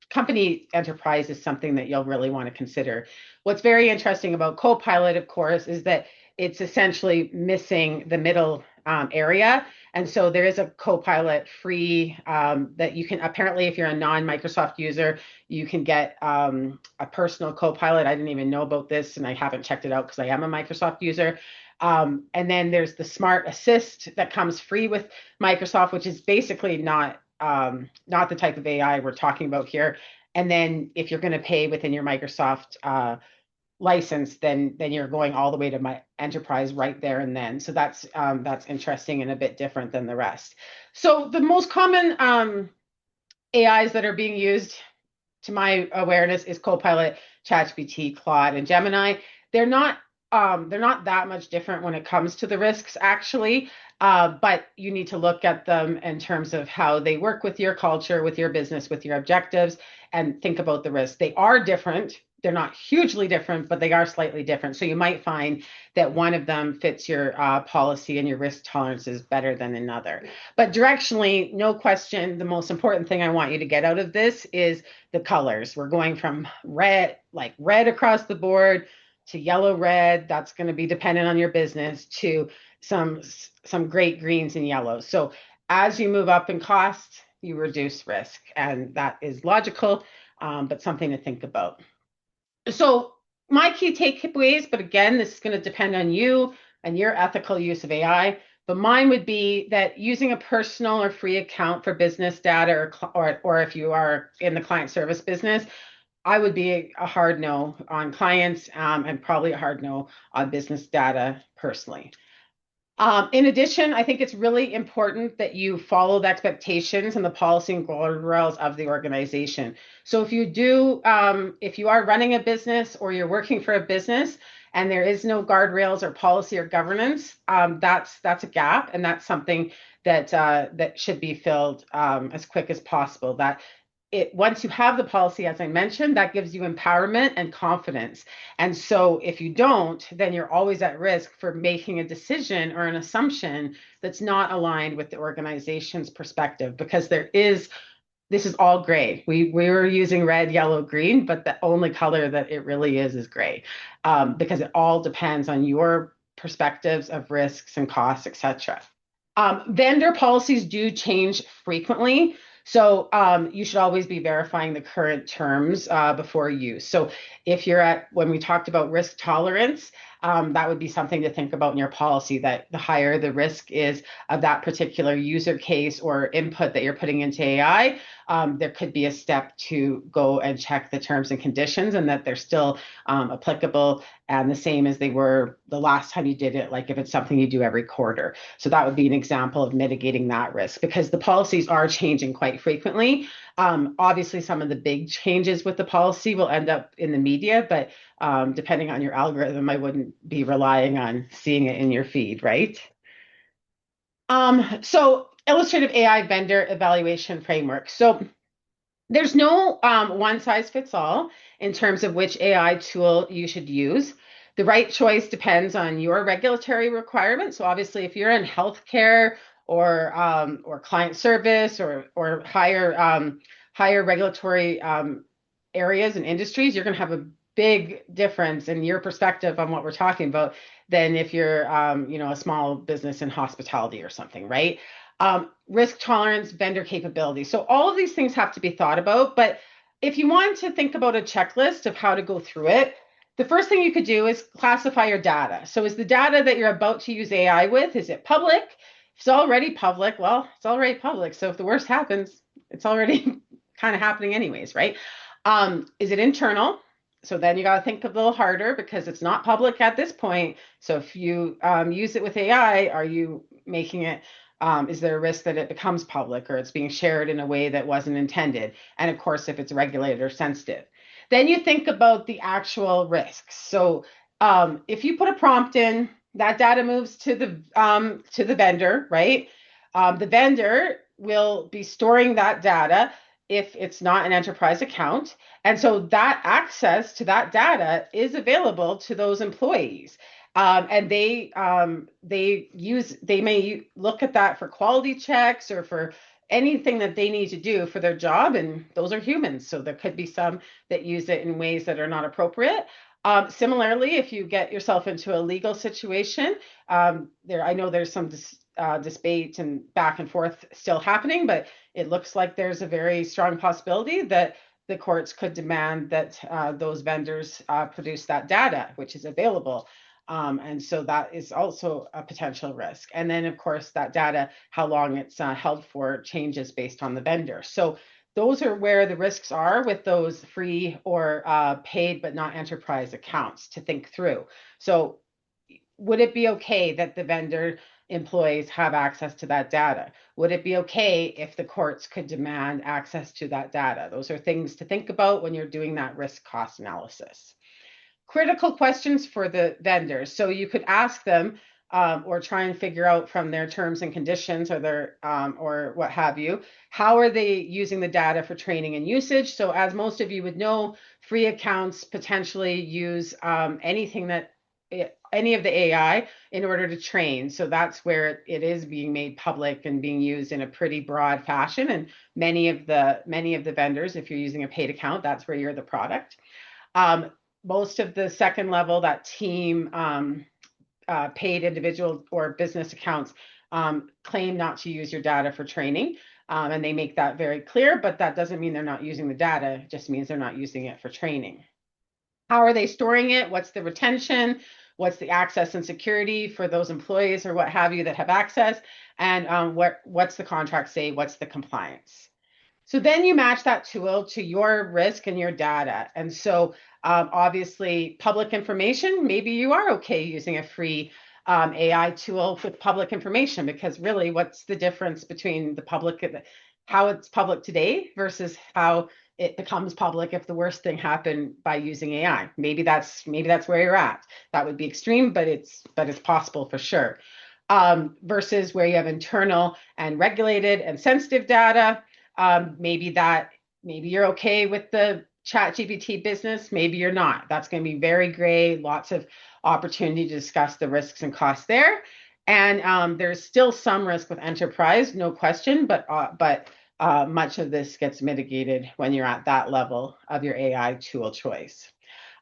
company, enterprise is something that you'll really want to consider. What's very interesting about Copilot, of course, is that it's essentially missing the middle area. And so there is a Copilot free that you can, apparently, if you're a non-Microsoft user, you can get a personal Copilot. I didn't even know about this and I haven't checked it out because I am a Microsoft user. And then there's the Smart Assist that comes free with Microsoft, which is basically not the type of AI we're talking about here. And then if you're going to pay within your Microsoft license, then you're going all the way to my enterprise right there and then. So that's interesting and a bit different than the rest. So the most common AIs that are being used, to my awareness, is Copilot, ChatGPT, Claude, and Gemini. They're not they're not that much different when it comes to the risks, actually. But you need to look at them in terms of how they work with your culture, with your business, with your objectives, and think about the risks. They are different. They're not hugely different, but they are slightly different. So you might find that one of them fits your policy and your risk tolerances better than another. But directionally, no question, the most important thing I want you to get out of this is the colors. We're going from red, like red across the board, to yellow red. That's going to be dependent on your business, to some great greens and yellows. So as you move up in cost, you reduce risk, and that is logical, but something to think about. So my key takeaways, but again, this is going to depend on you and your ethical use of AI. But mine would be that using a personal or free account for business data, or if you are in the client service business, I would be a hard no on clients, and probably a hard no on business data personally. In addition, I think it's really important that you follow the expectations and the policy and guardrails of the organization. So if you are running a business or you're working for a business and there is no guardrails or policy or governance, that's a gap, and that's something that should be filled as quick as possible. That once you have the policy, as I mentioned, that gives you empowerment and confidence. And so if you don't, then you're always at risk for making a decision or an assumption that's not aligned with the organization's perspective, because this is all gray. We were using red, yellow, green, but the only color that it really is gray, because it all depends on your perspectives of risks and costs, etc. Vendor policies do change frequently. So you should always be verifying the current terms before use. So if when we talked about risk tolerance, that would be something to think about in your policy, that the higher the risk is of that particular user case or input that you're putting into AI, there could be a step to go and check the terms and conditions and that they're still applicable and the same as they were the last time you did it, like if it's something you do every quarter. So that would be an example of mitigating that risk, because the policies are changing quite frequently. Obviously, some of the big changes with the policy will end up in the media, but depending on your algorithm, I wouldn't be relying on seeing it in your feed, right? So illustrative AI vendor evaluation framework. So there's no one size fits all in terms of which AI tool you should use. The right choice depends on your regulatory requirements. So obviously, if you're in healthcare or client service or higher regulatory areas and industries, you're going to have a big difference in your perspective on what we're talking about than if you're a small business in hospitality or something, right? Risk tolerance, vendor capability. So all of these things have to be thought about. But if you want to think about a checklist of how to go through it, the first thing you could do is classify your data. So is the data that you're about to use AI with, is it public? it's already public, well, it's already public. So if the worst happens, it's already kind of happening anyways, right? Is it internal? So then you got to think a little harder because it's not public at this point. So if you use it with AI, are you making it, is there a risk that it becomes public or it's being shared in a way that wasn't intended? And of course, if it's regulated or sensitive. Then you think about the actual risks. So if you put a prompt in, that data moves to the vendor, right? The vendor will be storing that data if it's not an enterprise account. And so that access to that data is available to those employees. And they may look at that for quality checks or for anything that they need to do for their job. And those are humans. So there could be some that use it in ways that are not appropriate. Similarly, if you get yourself into a legal situation, I know there's some debate and back and forth still happening, but it looks like there's a very strong possibility that the courts could demand that those vendors produce that data, which is available. And so that is also a potential risk. And then, of course, that data, how long it's held for, changes based on the vendor. So those are where the risks are with those free or paid but not enterprise accounts to think through. So would it be okay that the vendor employees have access to that data? Would it be okay if the courts could demand access to that data? Those are things to think about when you're doing that risk cost analysis. Critical questions for the vendors. So you could ask them or try and figure out from their terms and conditions or their or what have you, how are they using the data for training and usage? So as most of you would know, free accounts potentially use anything that any of the AI in order to train. So that's where it is being made public and being used in a pretty broad fashion. And many of the vendors, if you're using a paid account, that's where you're the product. Most of the second level, that team paid individual or business accounts claim not to use your data for training. And they make that very clear, but that doesn't mean they're not using the data. It just means they're not using it for training. How are they storing it? What's the retention? What's the access and security for those employees or what have you that have access? And what's the contract say? What's the compliance? So then you match that tool to your risk and your data. And so obviously public information, maybe you are okay using a free AI tool with public information, because really what's the difference between the public, how it's public today versus how it becomes public if the worst thing happened by using AI? Maybe that's where you're at. That would be extreme, but it's possible for sure. Versus where you have internal and regulated and sensitive data. Maybe you're okay with the chat GPT business, maybe you're not. That's going to be very gray, lots of opportunity to discuss the risks and costs there. And there's still some risk with enterprise, no question, but much of this gets mitigated when you're at that level of your AI tool choice.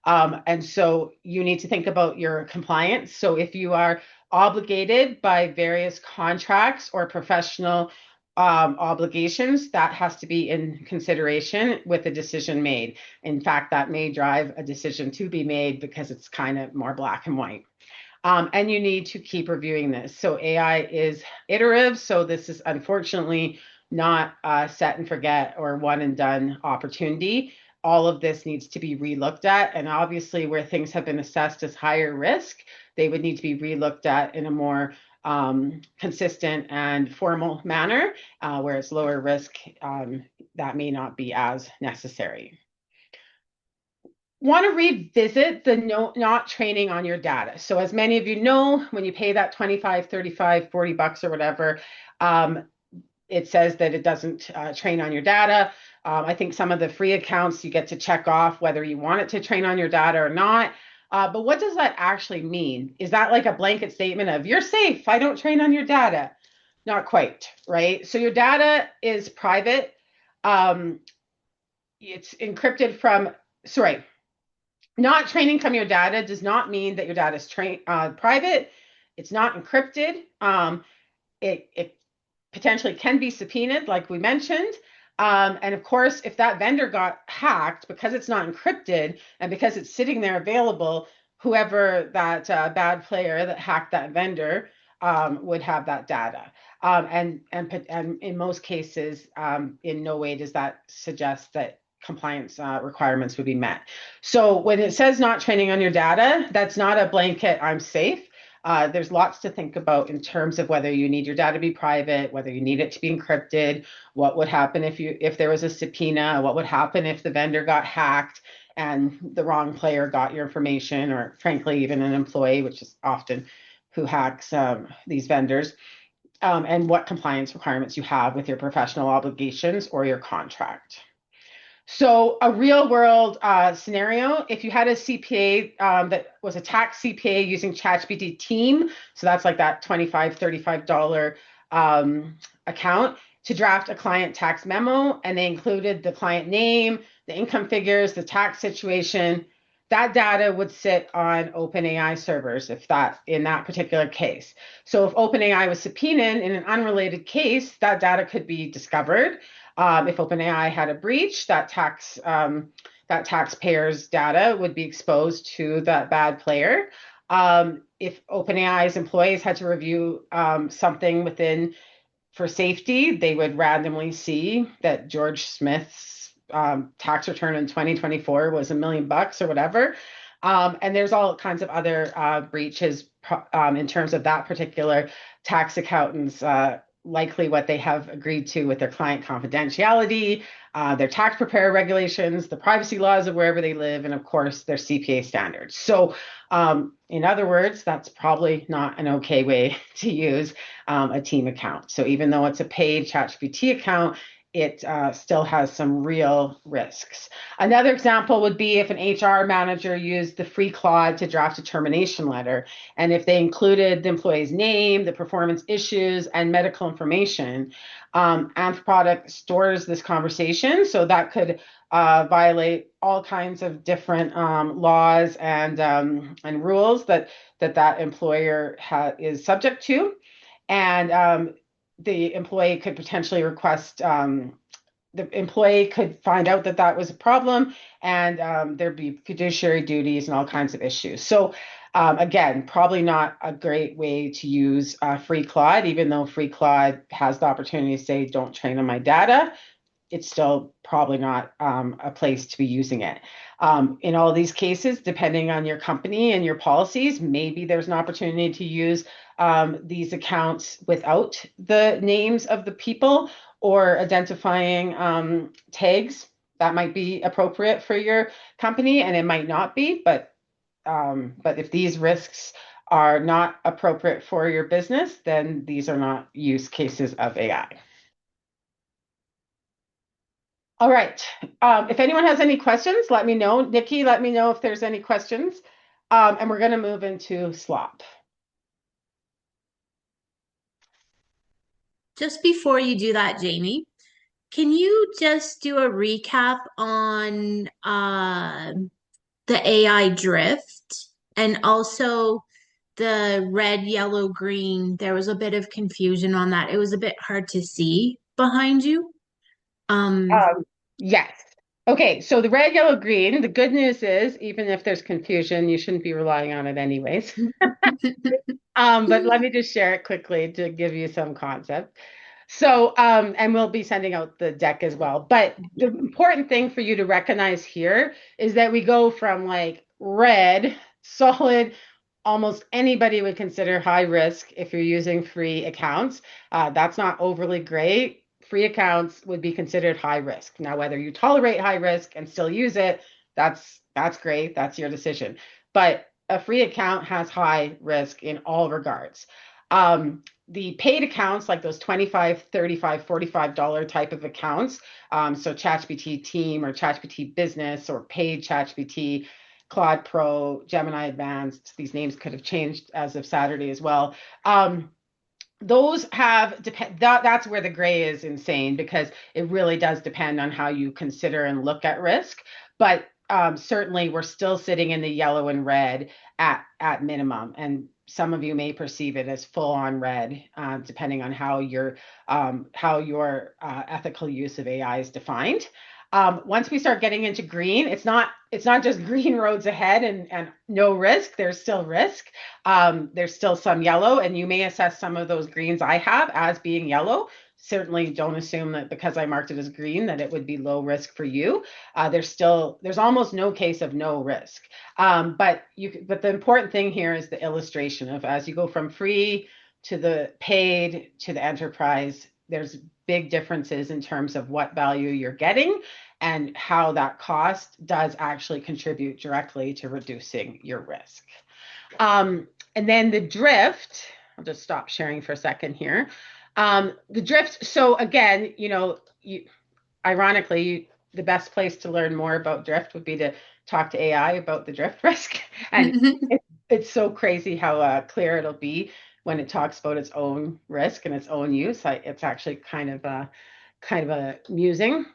And so you need to think about your compliance. So if you are obligated by various contracts or professional obligations, that has to be in consideration with the decision made. In fact, that may drive a decision to be made because it's kind of more black and white. And you need to keep reviewing this. So AI is iterative. So this is unfortunately not set and forget or one and done opportunity. All of this needs to be relooked at. And obviously where things have been assessed as higher risk, they would need to be relooked at in a more consistent and formal manner, where it's lower risk, that may not be as necessary. Want to revisit the not training on your data. So as many of you know, when you pay that 25, 35, 40 bucks or whatever, it says that it doesn't train on your data. I think some of the free accounts, you get to check off whether you want it to train on your data or not. But what does that actually mean? Is that like a blanket statement of you're safe, I don't train on your data? Not quite, right? So your data is private. It's encrypted from, sorry, not training from your data does not mean that your data is private. It's not encrypted. It potentially can be subpoenaed, like we mentioned. And of course, if that vendor got hacked, because it's not encrypted and because it's sitting there available, whoever that bad player that hacked that vendor would have that data. And in most cases, in no way does that suggest that compliance requirements would be met. So when it says not training on your data, that's not a blanket, I'm safe. There's lots to think about in terms of whether you need your data to be private, whether you need it to be encrypted, what would happen if there was a subpoena, what would happen if the vendor got hacked and the wrong player got your information, or frankly, even an employee, which is often who hacks these vendors, and what compliance requirements you have with your professional obligations or your contract. So a real world scenario, if you had a CPA that was a tax CPA using ChatGPT Team, so that's like that $25, $35 account to draft a client tax memo, and they included the client name, the income figures, the tax situation, that data would sit on OpenAI servers if that in that particular case. So if OpenAI was subpoenaed in an unrelated case, that data could be discovered. If OpenAI had a breach, that taxpayer's data would be exposed to that bad player. If OpenAI's employees had to review something within for safety, they would randomly see that George Smith's tax return in 2024 was $1 million or whatever. And there's all kinds of other breaches in terms of that particular tax accountant's likely what they have agreed to with their client confidentiality, their tax preparer regulations, the privacy laws of wherever they live, and of course, their CPA standards. So in other words, that's probably not an okay way to use a team account. So even though it's a paid ChatGPT account, it still has some real risks. Another example would be if an HR manager used the free Claude to draft a termination letter, and if they included the employee's name, the performance issues, and medical information. Anthropic stores this conversation, so that could violate all kinds of different laws and rules that employer is subject to, and the employee could potentially request, the employee could find out that that was a problem, and there'd be fiduciary duties and all kinds of issues. So again, probably not a great way to use free Claude, even though free Claude has the opportunity to say, don't train on my data. It's still probably not a place to be using it. In all these cases, depending on your company and your policies, maybe there's an opportunity to use these accounts without the names of the people or identifying tags. That might be appropriate for your company, and it might not be. But if these risks are not appropriate for your business, then these are not use cases of AI. All right. If anyone has any questions, let me know. Nikki, let me know if there's any questions. And we're going to move into SLOP. Just before you do that, Jamie, can you just do a recap on the AI drift and also the red, yellow, green? There was a bit of confusion on that. It was a bit hard to see behind you. Um, Yes. Okay, so the red, yellow, green, the good news is, even if there's confusion, you shouldn't be relying on it anyways. But let me just share it quickly to give you some concept. So, and we'll be sending out the deck as well. But the important thing for you to recognize here is that we go from like red, solid, almost anybody would consider high risk if you're using free accounts. That's not overly great. Free accounts would be considered high risk. Now, whether you tolerate high risk and still use it, that's great. That's your decision. But a free account has high risk in all regards. The paid accounts, like those $25, $35, $45 type of accounts, so ChatGPT Team or ChatGPT Business or paid ChatGPT, Claude Pro, Gemini Advanced, these names could have changed as of Saturday as well. Those have that's where the gray is insane, because it really does depend on how you consider and look at risk. But certainly we're still sitting in the yellow and red at minimum, and some of you may perceive it as full on red, depending on how your ethical use of AI is defined. Once we start getting into green, it's not just green roads ahead and no risk. There's still risk. There's still some yellow, and you may assess some of those greens I have as being yellow. Certainly don't assume that because I marked it as green that it would be low risk for you. There's almost no case of no risk. But the important thing here is the illustration of as you go from free to the paid to the enterprise, there's big differences in terms of what value you're getting and how that cost does actually contribute directly to reducing your risk. And then the drift, I'll just stop sharing for a second here. The drift, so again, ironically, the best place to learn more about drift would be to talk to AI about the drift risk. And it's so crazy how clear it'll be when it talks about its own risk and its own use. It's actually kind of amusing.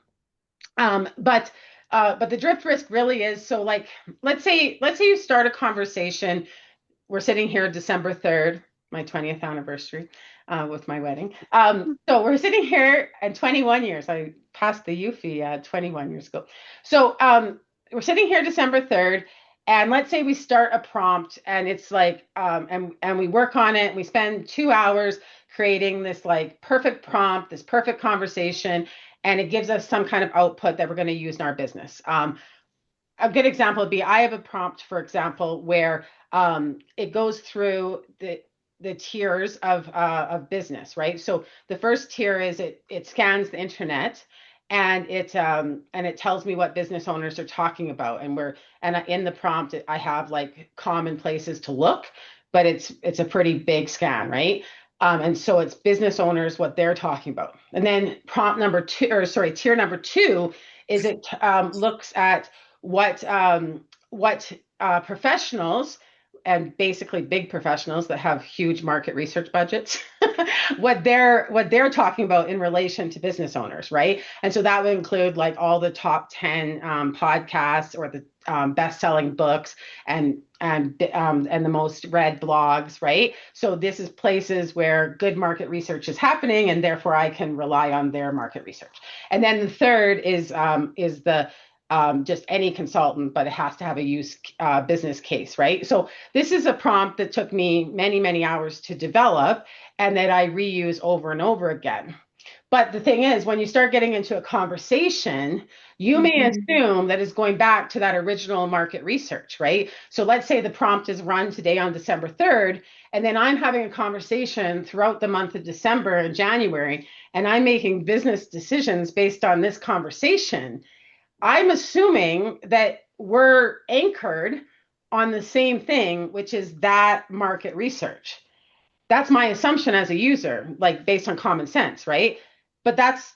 But the drift risk really is so like let's say you start a conversation. We're sitting here December 3rd, my 20th anniversary with my wedding. So we're sitting here at 21 years. I passed the Eufy 21 years ago. So we're sitting here December 3rd, and let's say we start a prompt and it's like, and we work on it. And we spend 2 hours creating this like perfect prompt, this perfect conversation, and it gives us some kind of output that we're going to use in our business. A good example would be I have a prompt, for example, where it goes through the tiers of business, right? So the first tier is it scans the internet and it tells me what business owners are talking about, and in the prompt I have like common places to look, but it's a pretty big scan, right? And so it's business owners what they're talking about, and then tier number two is it looks at what professionals and basically big professionals that have huge market research budgets what they're talking about in relation to business owners, right? And so that would include like all the top 10 podcasts or the best-selling books and the most read blogs, right? So this is places where good market research is happening, and therefore I can rely on their market research. And then the third is the just any consultant, but it has to have a business case, right? So this is a prompt that took me many, many hours to develop and that I reuse over and over again. But the thing is, when you start getting into a conversation, you may assume that it's going back to that original market research, right? So let's say the prompt is run today on December 3rd, and then I'm having a conversation throughout the month of December and January, and I'm making business decisions based on this conversation. I'm assuming that we're anchored on the same thing, which is that market research. That's my assumption as a user, like based on common sense, right? But that's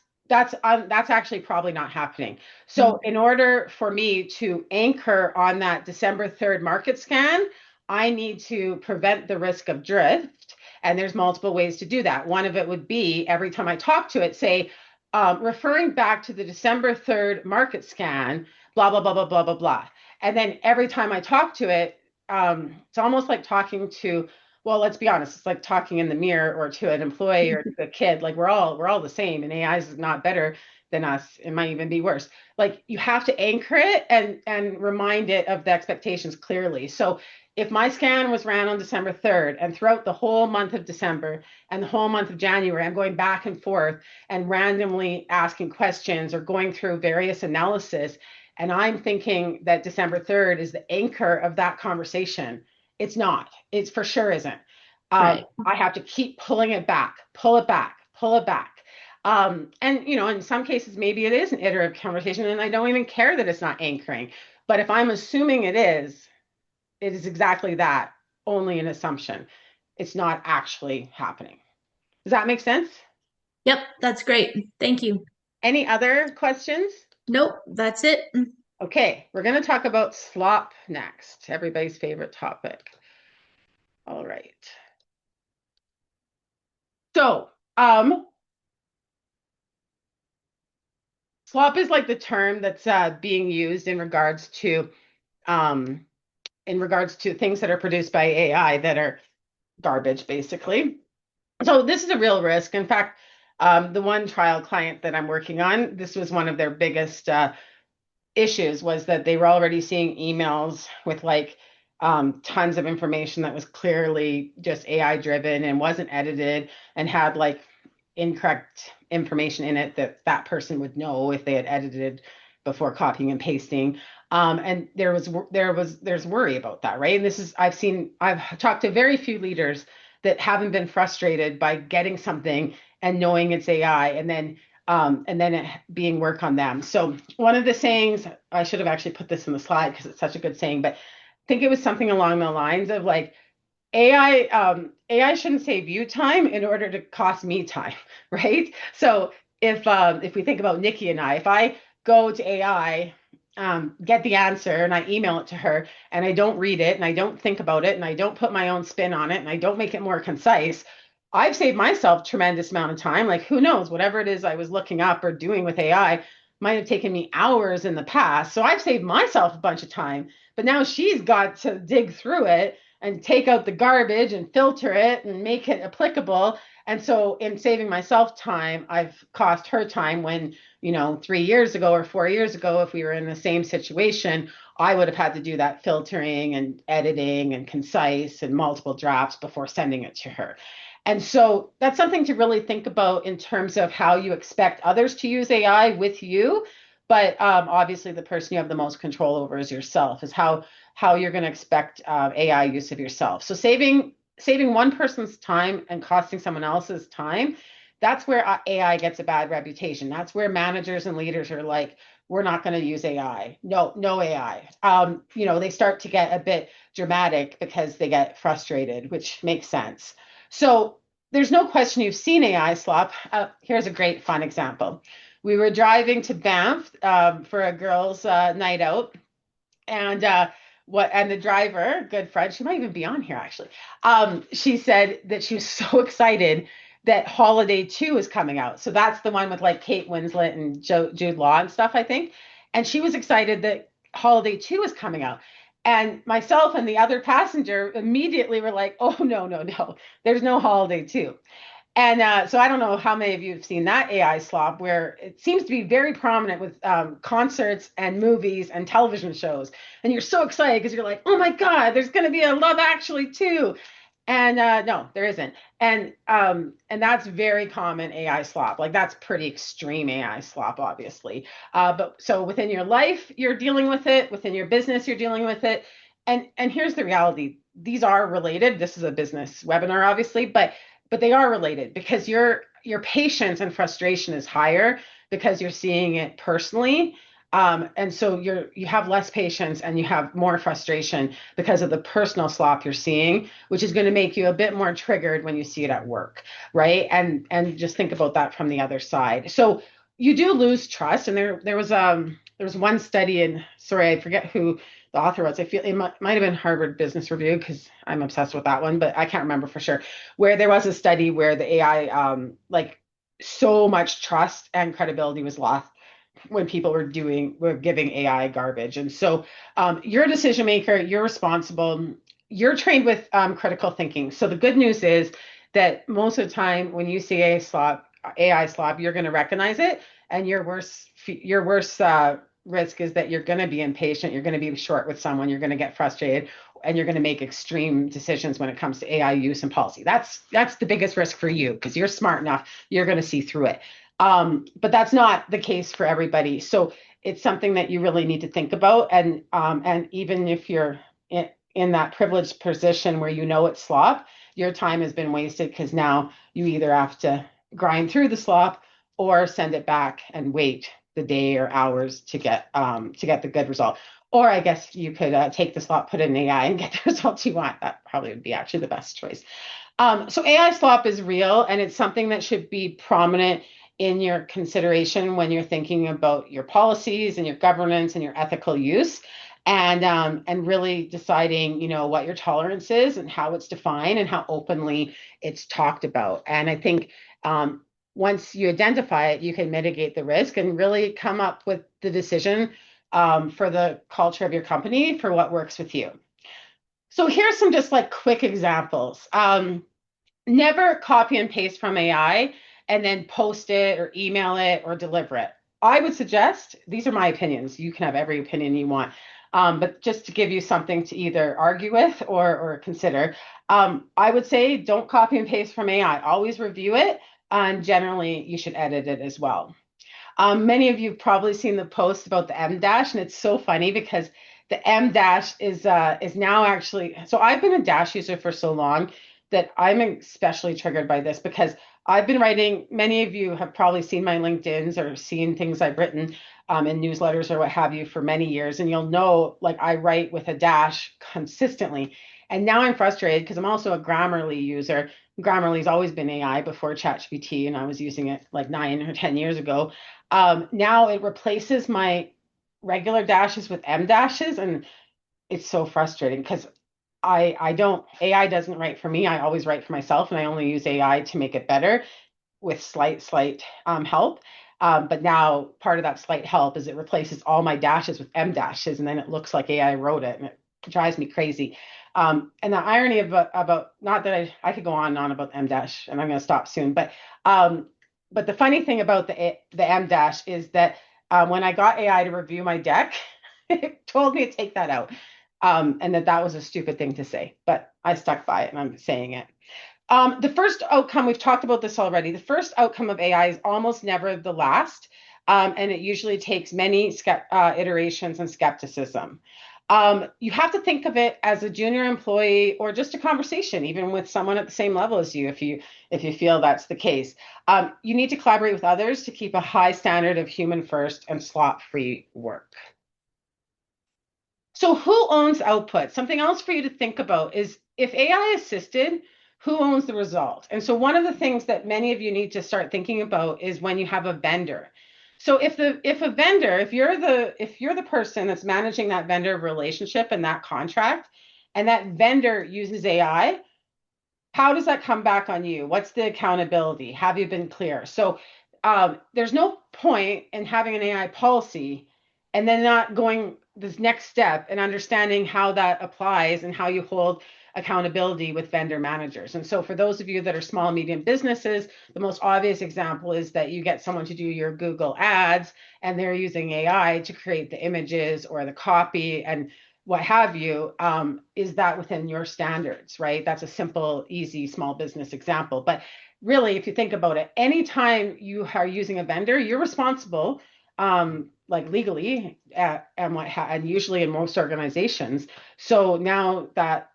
actually probably not happening. So in order for me to anchor on that December 3rd market scan, I need to prevent the risk of drift. And there's multiple ways to do that. One of it would be every time I talk to it, say, referring back to the December 3rd market scan, blah, blah, blah, blah, blah, blah, blah. And then every time I talk to it, it's almost like talking to, well, let's be honest, it's like talking in the mirror or to an employee or to a kid. Like we're all the same, and AI is not better than us. It might even be worse. Like you have to anchor it and remind it of the expectations clearly. So if my scan was ran on December 3rd and throughout the whole month of December and the whole month of January, I'm going back and forth and randomly asking questions or going through various analysis, and I'm thinking that December 3rd is the anchor of that conversation. It's not. It's for sure isn't. Right. I have to keep pulling it back, pull it back, pull it back. And in some cases, maybe it is an iterative conversation, and I don't even care that it's not anchoring. But if I'm assuming it is exactly that, only an assumption. It's not actually happening. Does that make sense? Yep, that's great. Thank you. Any other questions? Nope, that's it. Okay, we're going to talk about slop next, everybody's favorite topic. All right. So, slop is like the term that's being used in regards to things that are produced by AI that are garbage, basically. So this is a real risk. In fact, The one trial client that I'm working on, this was one of their biggest issues was that they were already seeing emails with like tons of information that was clearly just AI driven and wasn't edited and had like incorrect information in it that that person would know if they had edited before copying and pasting. And there's worry about that, right? And this is I've talked to very few leaders that haven't been frustrated by getting something and knowing it's AI and then it being work on them. So one of the sayings, I should have actually put this in the slide because it's such a good saying, but I think it was something along the lines of like AI shouldn't save you time in order to cost me time, right? So if we think about Nikki and I, if I go to AI, get the answer and I email it to her and I don't read it and I don't think about it and I don't put my own spin on it and I don't make it more concise, I've saved myself tremendous amount of time. Like who knows, whatever it is I was looking up or doing with AI might have taken me hours in the past. So I've saved myself a bunch of time, but now she's got to dig through it and take out the garbage and filter it and make it applicable. And so, in saving myself time, I've cost her time when, 3 years ago or 4 years ago, if we were in the same situation, I would have had to do that filtering and editing and concise and multiple drafts before sending it to her. And so that's something to really think about in terms of how you expect others to use AI with you. But obviously, the person you have the most control over is yourself, is how you're going to expect AI use of yourself. So saving one person's time and costing someone else's time, that's where AI gets a bad reputation. That's where managers and leaders are like, we're not going to use AI. No, no AI. They start to get a bit dramatic because they get frustrated, which makes sense. So there's no question you've seen AI slop. Here's a great fun example. We were driving to Banff for a girls' night out, and the driver, good friend, she might even be on here actually. She said that she was so excited that Holiday 2 is coming out. So that's the one with like Kate Winslet and Jude Law and stuff, I think. And she was excited that Holiday 2 is coming out. And myself and the other passenger immediately were like, oh, no, no, no, there's no Holiday 2. And so I don't know how many of you have seen that AI slop where it seems to be very prominent with concerts and movies and television shows. And you're so excited because you're like, oh my God, there's going to be a Love Actually too. And no, there isn't. And that's very common AI slop. Like that's pretty extreme AI slop, obviously. But so within your life, you're dealing with it. Within your business, you're dealing with it. And here's the reality: these are related. This is a business webinar, obviously, but they are related because your patience and frustration is higher because you're seeing it personally. And so you have less patience and you have more frustration because of the personal slop you're seeing, which is going to make you a bit more triggered when you see it at work, right? And just think about that from the other side. So you do lose trust. And there was one study, and sorry, I forget who the author was. I feel it might have been Harvard Business Review because I'm obsessed with that one, but I can't remember for sure. Where there was a study where the AI, like so much trust and credibility was lost when people were giving AI garbage. And so you're a decision maker, you're responsible, you're trained with critical thinking. So the good news is that most of the time when you see AI slop, you're going to recognize it, and your worst risk is that you're going to be impatient, you're going to be short with someone, you're going to get frustrated, and you're going to make extreme decisions when it comes to AI use and policy. That's the biggest risk for you because you're smart enough, you're going to see through it. But that's not the case for everybody. So it's something that you really need to think about. And even if you're in that privileged position where you know it's slop, your time has been wasted because now you either have to grind through the slop or send it back and wait the day or hours to get the good result. Or I guess you could take the slop, put it in AI, and get the results you want. That probably would be actually the best choice. So AI slop is real, and it's something that should be prominent in your consideration when you're thinking about your policies and your governance and your ethical use, and really deciding, what your tolerance is and how it's defined and how openly it's talked about. And I think once you identify it, you can mitigate the risk and really come up with the decision for the culture of your company for what works with you. So here's some just like quick examples. Never copy and paste from AI and then post it or email it or deliver it. I would suggest, these are my opinions. You can have every opinion you want. But just to give you something to either argue with or consider, I would say don't copy and paste from AI. Always review it, and generally you should edit it as well. Many of you have probably seen the post about the M dash, and it's so funny because the M dash is now actually. So I've been a dash user for so long that I'm especially triggered by this because I've been writing. Many of you have probably seen my LinkedIn's or seen things I've written in newsletters or what have you for many years, and you'll know like I write with a dash consistently. And now I'm frustrated because I'm also a Grammarly user. Grammarly's always been AI before ChatGPT, and I was using it like 9 or 10 years ago. Now it replaces my regular dashes with M dashes, and it's so frustrating because I don't AI doesn't write for me. I always write for myself, and I only use AI to make it better with slight help. But now part of that slight help is it replaces all my dashes with M dashes, and then it looks like AI wrote it, and it drives me crazy. And the irony about not that I could go on and on about M dash, and I'm going to stop soon, but the funny thing about the M dash is that when I got AI to review my deck, it told me to take that out, and that was a stupid thing to say, but I stuck by it, and I'm saying it. The first outcome, we've talked about this already, the first outcome of AI is almost never the last, and it usually takes many iterations and skepticism. You have to think of it as a junior employee or just a conversation, even with someone at the same level as you, if you feel that's the case. You need to collaborate with others to keep a high standard of human first and slot-free work. So who owns output? Something else for you to think about is if AI assisted, who owns the result? And so one of the things that many of you need to start thinking about is when you have a vendor. So if a vendor, if you're the person that's managing that vendor relationship and that contract, and that vendor uses AI, how does that come back on you? What's the accountability? Have you been clear? So there's no point in having an AI policy and then not going this next step and understanding how that applies and how you hold accountability with vendor managers. And so for those of you that are small, medium businesses, the most obvious example is that you get someone to do your Google ads and they're using AI to create the images or the copy and what have you. Is that within your standards, right? That's a simple, easy small business example. But really, if you think about it, anytime you are using a vendor, you're responsible, like legally, and usually in most organizations. So now that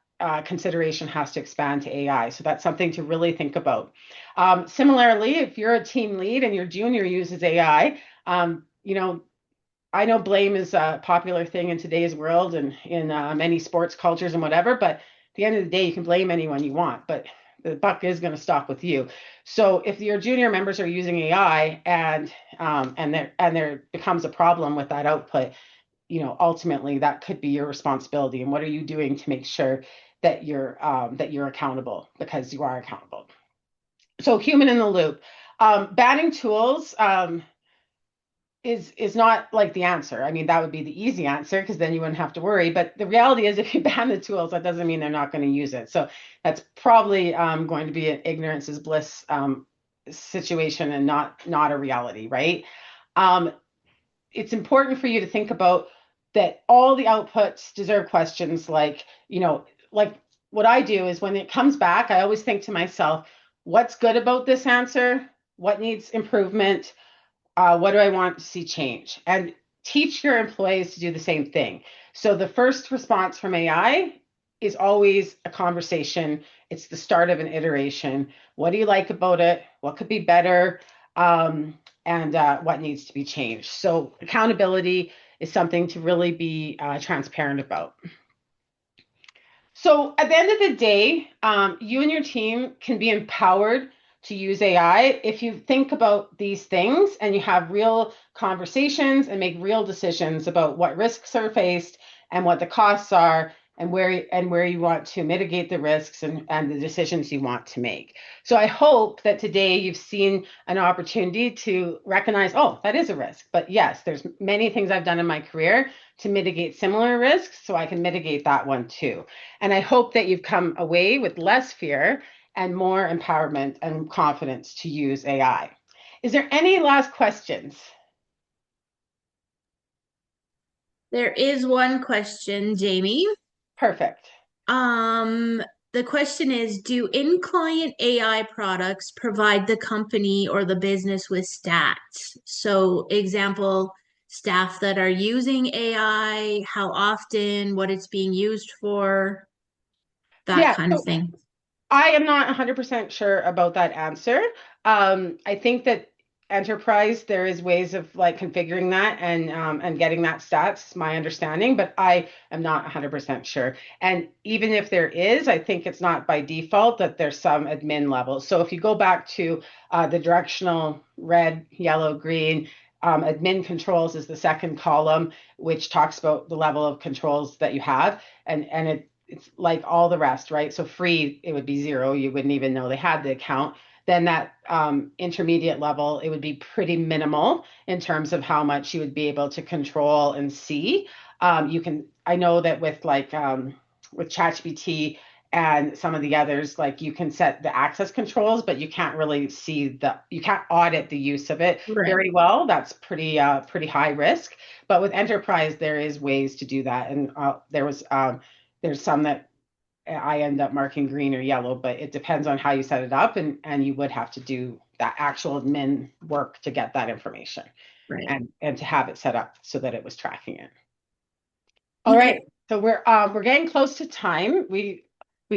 consideration has to expand to AI. So that's something to really think about. Similarly, if you're a team lead and your junior uses AI, I know blame is a popular thing in today's world and in many sports cultures and whatever, but at the end of the day, you can blame anyone you want, but the buck is going to stop with you. So if your junior members are using AI and there becomes a problem with that output, ultimately that could be your responsibility. And what are you doing to make sure that you're accountable, because you are accountable? So human in the loop. Banning tools. Is not like the answer. I mean, that would be the easy answer because then you wouldn't have to worry. But the reality is, if you ban the tools, that doesn't mean they're not going to use it. So that's probably going to be an ignorance is bliss situation and not a reality, right? It's important for you to think about that all the outputs deserve questions like what I do is when it comes back, I always think to myself, what's good about this answer? What needs improvement? What do I want to see change? And teach your employees to do the same thing. So the first response from AI is always a conversation. It's the start of an iteration. What do you like about it? What could be better? And what needs to be changed? So accountability is something to really be transparent about. So at the end of the day, you and your team can be empowered to use AI if you think about these things and you have real conversations and make real decisions about what risks are faced and what the costs are and where you want to mitigate the risks and the decisions you want to make. So I hope that today you've seen an opportunity to recognize, oh, that is a risk. But yes, there's many things I've done in my career to mitigate similar risks, so I can mitigate that one too. And I hope that you've come away with less fear and more empowerment and confidence to use AI. Is there any last questions? There is one question, Jamie. Perfect. Um, the question is, do in-client AI products provide the company or the business with stats? So, example, staff that are using AI, how often, what it's being used for, that Yeah, kind of so thing. I am not 100% sure about that answer. I think that enterprise, there is ways of like configuring that and getting that stats, my understanding, but I am not 100% sure. And even if there is, I think it's not by default that there's some admin level. So if you go back to the directional red, yellow, green, admin controls is the second column, which talks about the level of controls that you have. And it's like all the rest, right? So free, it would be zero. You wouldn't even know they had the account. Then that intermediate level, it would be pretty minimal in terms of how much you would be able to control and see. You can, I know that with ChatGPT and some of the others, like you can set the access controls, but you can't really you can't audit the use of it Right. very well. That's pretty high risk. But with enterprise, there is ways to do that. And there's some that I end up marking green or yellow, but it depends on how you set it up, and you would have to do that actual admin work to get that information Right. and to have it set up so that it was tracking it. All right, Okay. so we're getting close to time. We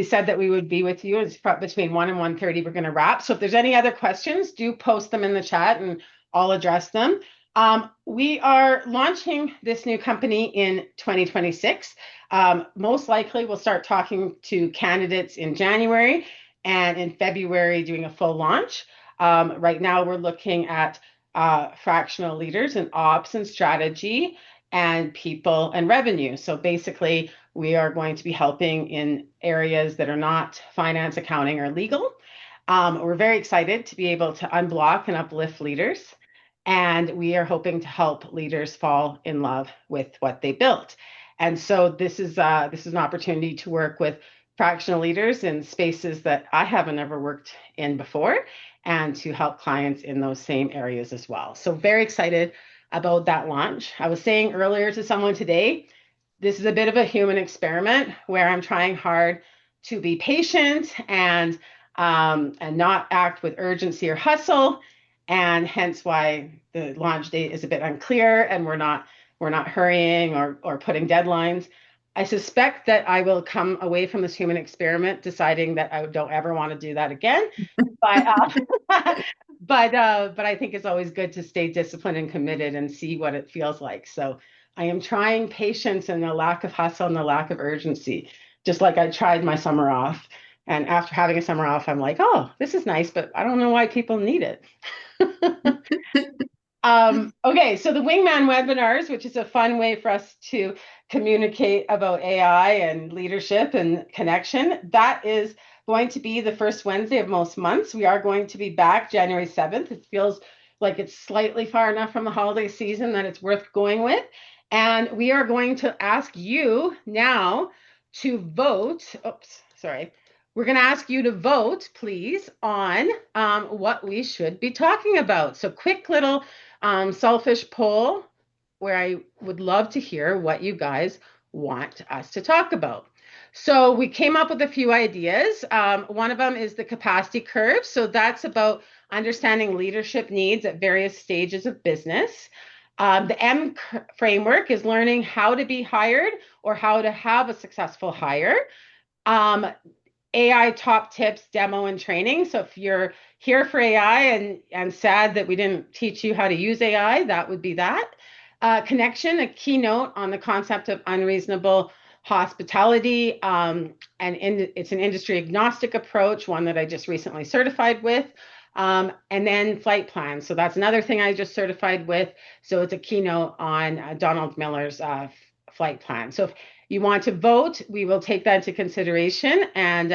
said that we would be with you. It's between 1 and 1:30. We're going to wrap. So if there's any other questions, do post them in the chat and I'll address them. We are launching this new company in 2026. Most likely, we'll start talking to candidates in January and in February doing a full launch. Right now, we're looking at fractional leaders in ops and strategy and people and revenue. So basically, we are going to be helping in areas that are not finance, accounting, or legal. We're very excited to be able to unblock and uplift leaders. And we are hoping to help leaders fall in love with what they built. And so this is an opportunity to work with fractional leaders in spaces that I haven't ever worked in before, and to help clients in those same areas as well. So very excited about that launch. I was saying earlier to someone today, this is a bit of a human experiment where I'm trying hard to be patient and not act with urgency or hustle, and hence why the launch date is a bit unclear, and we're not hurrying or putting deadlines. I suspect that I will come away from this human experiment deciding that I don't ever want to do that again. But but I think it's always good to stay disciplined and committed and see what it feels like. So I am trying patience and a lack of hustle and a lack of urgency, just like I tried my summer off. And after having a summer off, I'm like, oh, this is nice, but I don't know why people need it. Okay, so the Wingman Webinars, which is a fun way for us to communicate about AI and leadership and connection, that is going to be the first Wednesday of most months. We are going to be back January 7th. It feels like it's slightly far enough from the holiday season that it's worth going with. And we are going to ask you now to vote. Oops, sorry. We're going to ask you to vote, please, on what we should be talking about. So, quick little selfish poll where I would love to hear what you guys want us to talk about. So we came up with a few ideas. One of them is the capacity curve. So that's about understanding leadership needs at various stages of business. The M framework is learning how to be hired or how to have a successful hire. Um, AI top tips, demo, and training. So if you're here for AI and sad that we didn't teach you how to use AI, that would be that. Connection, a keynote on the concept of unreasonable hospitality. It's an industry agnostic approach, one that I just recently certified with. And then flight plan. So that's another thing I just certified with. So it's a keynote on Donald Miller's flight plan. So if you want to vote, we will take that into consideration. And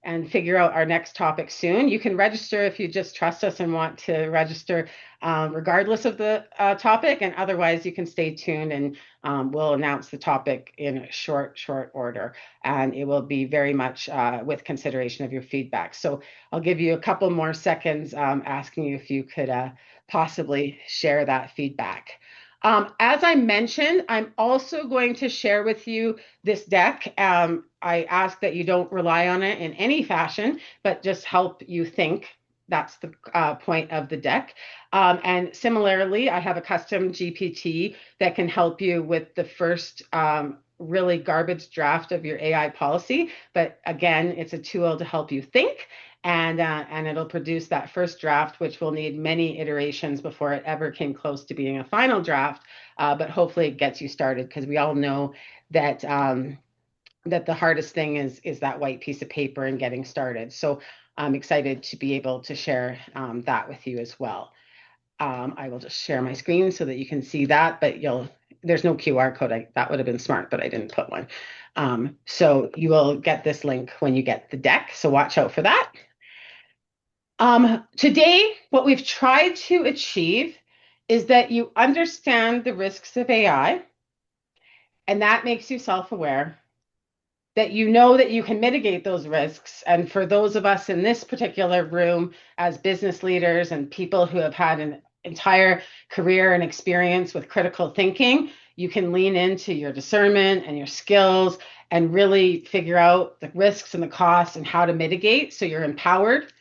and figure out our next topic soon. You can register if you just trust us and want to register regardless of the topic, and otherwise you can stay tuned and we'll announce the topic in short order, and it will be very much with consideration of your feedback. So I'll give you a couple more seconds asking you if you could possibly share that feedback. As I mentioned, I'm also going to share with you this deck. I ask that you don't rely on it in any fashion, but just help you think. That's the point of the deck. And similarly, I have a custom GPT that can help you with the first really garbage draft of your AI policy. But again, it's a tool to help you think, and it'll produce that first draft, which will need many iterations before it ever came close to being a final draft. But hopefully, it gets you started, because we all know that that the hardest thing is that white piece of paper and getting started. So I'm excited to be able to share that with you as well. I will just share my screen so that you can see that, but there's no QR code. That would have been smart, but I didn't put one. So you will get this link when you get the deck, so watch out for that. Today, what we've tried to achieve is that you understand the risks of AI, and that makes you self-aware, that you know that you can mitigate those risks. And for those of us in this particular room as business leaders and people who have had an entire career and experience with critical thinking, you can lean into your discernment and your skills and really figure out the risks and the costs and how to mitigate, so you're empowered.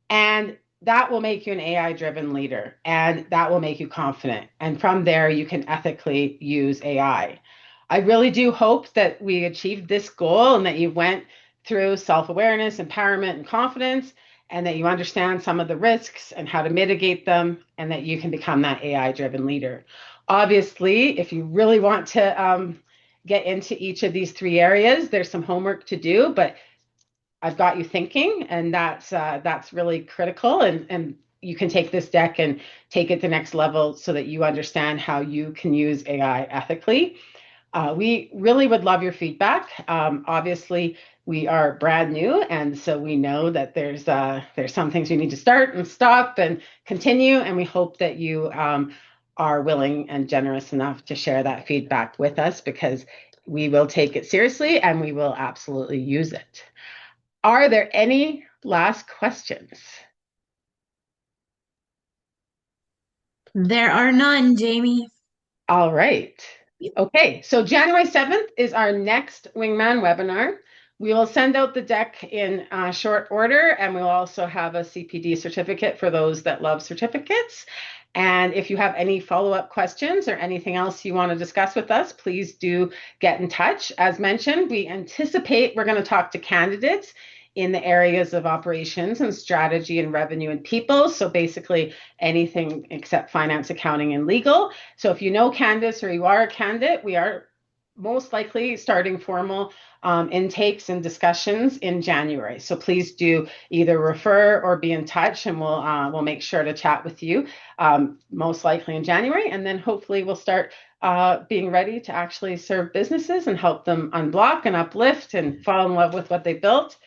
And that will make you an AI-driven leader, and that will make you confident. And from there, you can ethically use AI. I really do hope that we achieved this goal and that you went through self-awareness, empowerment, and confidence, and that you understand some of the risks and how to mitigate them, and that you can become that AI-driven leader. Obviously, if you really want to get into each of these three areas, there's some homework to do, but I've got you thinking, and that's really critical. And you can take this deck and take it to the next level so that you understand how you can use AI ethically. We really would love your feedback. Obviously, we are brand new, and so we know that there's some things we need to start and stop and continue. And we hope that you are willing and generous enough to share that feedback with us, because we will take it seriously and we will absolutely use it. Are there any last questions? There are none, Jamie. All right. Okay, so January 7th is our next Wingman webinar. We will send out the deck in short order, and we'll also have a CPD certificate for those that love certificates. And if you have any follow-up questions or anything else you want to discuss with us, please do get in touch. As mentioned, we anticipate we're going to talk to candidates in the areas of operations and strategy and revenue and people. So basically anything except finance, accounting, and legal. So if you know candidates or you are a candidate, we are most likely starting formal intakes and discussions in January. So please do either refer or be in touch, and we'll make sure to chat with you most likely in January. And then hopefully we'll start being ready to actually serve businesses and help them unblock and uplift and fall in love with what they built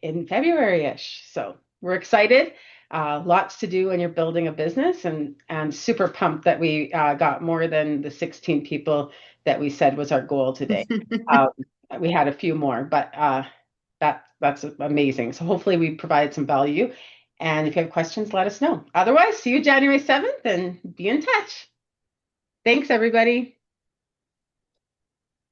in February-ish. So we're excited. Lots to do when you're building a business, and super pumped that we got more than the 16 people that we said was our goal today. We had a few more, but that's amazing. So hopefully we provide some value. And if you have questions, let us know. Otherwise, see you January 7th and be in touch. Thanks, everybody.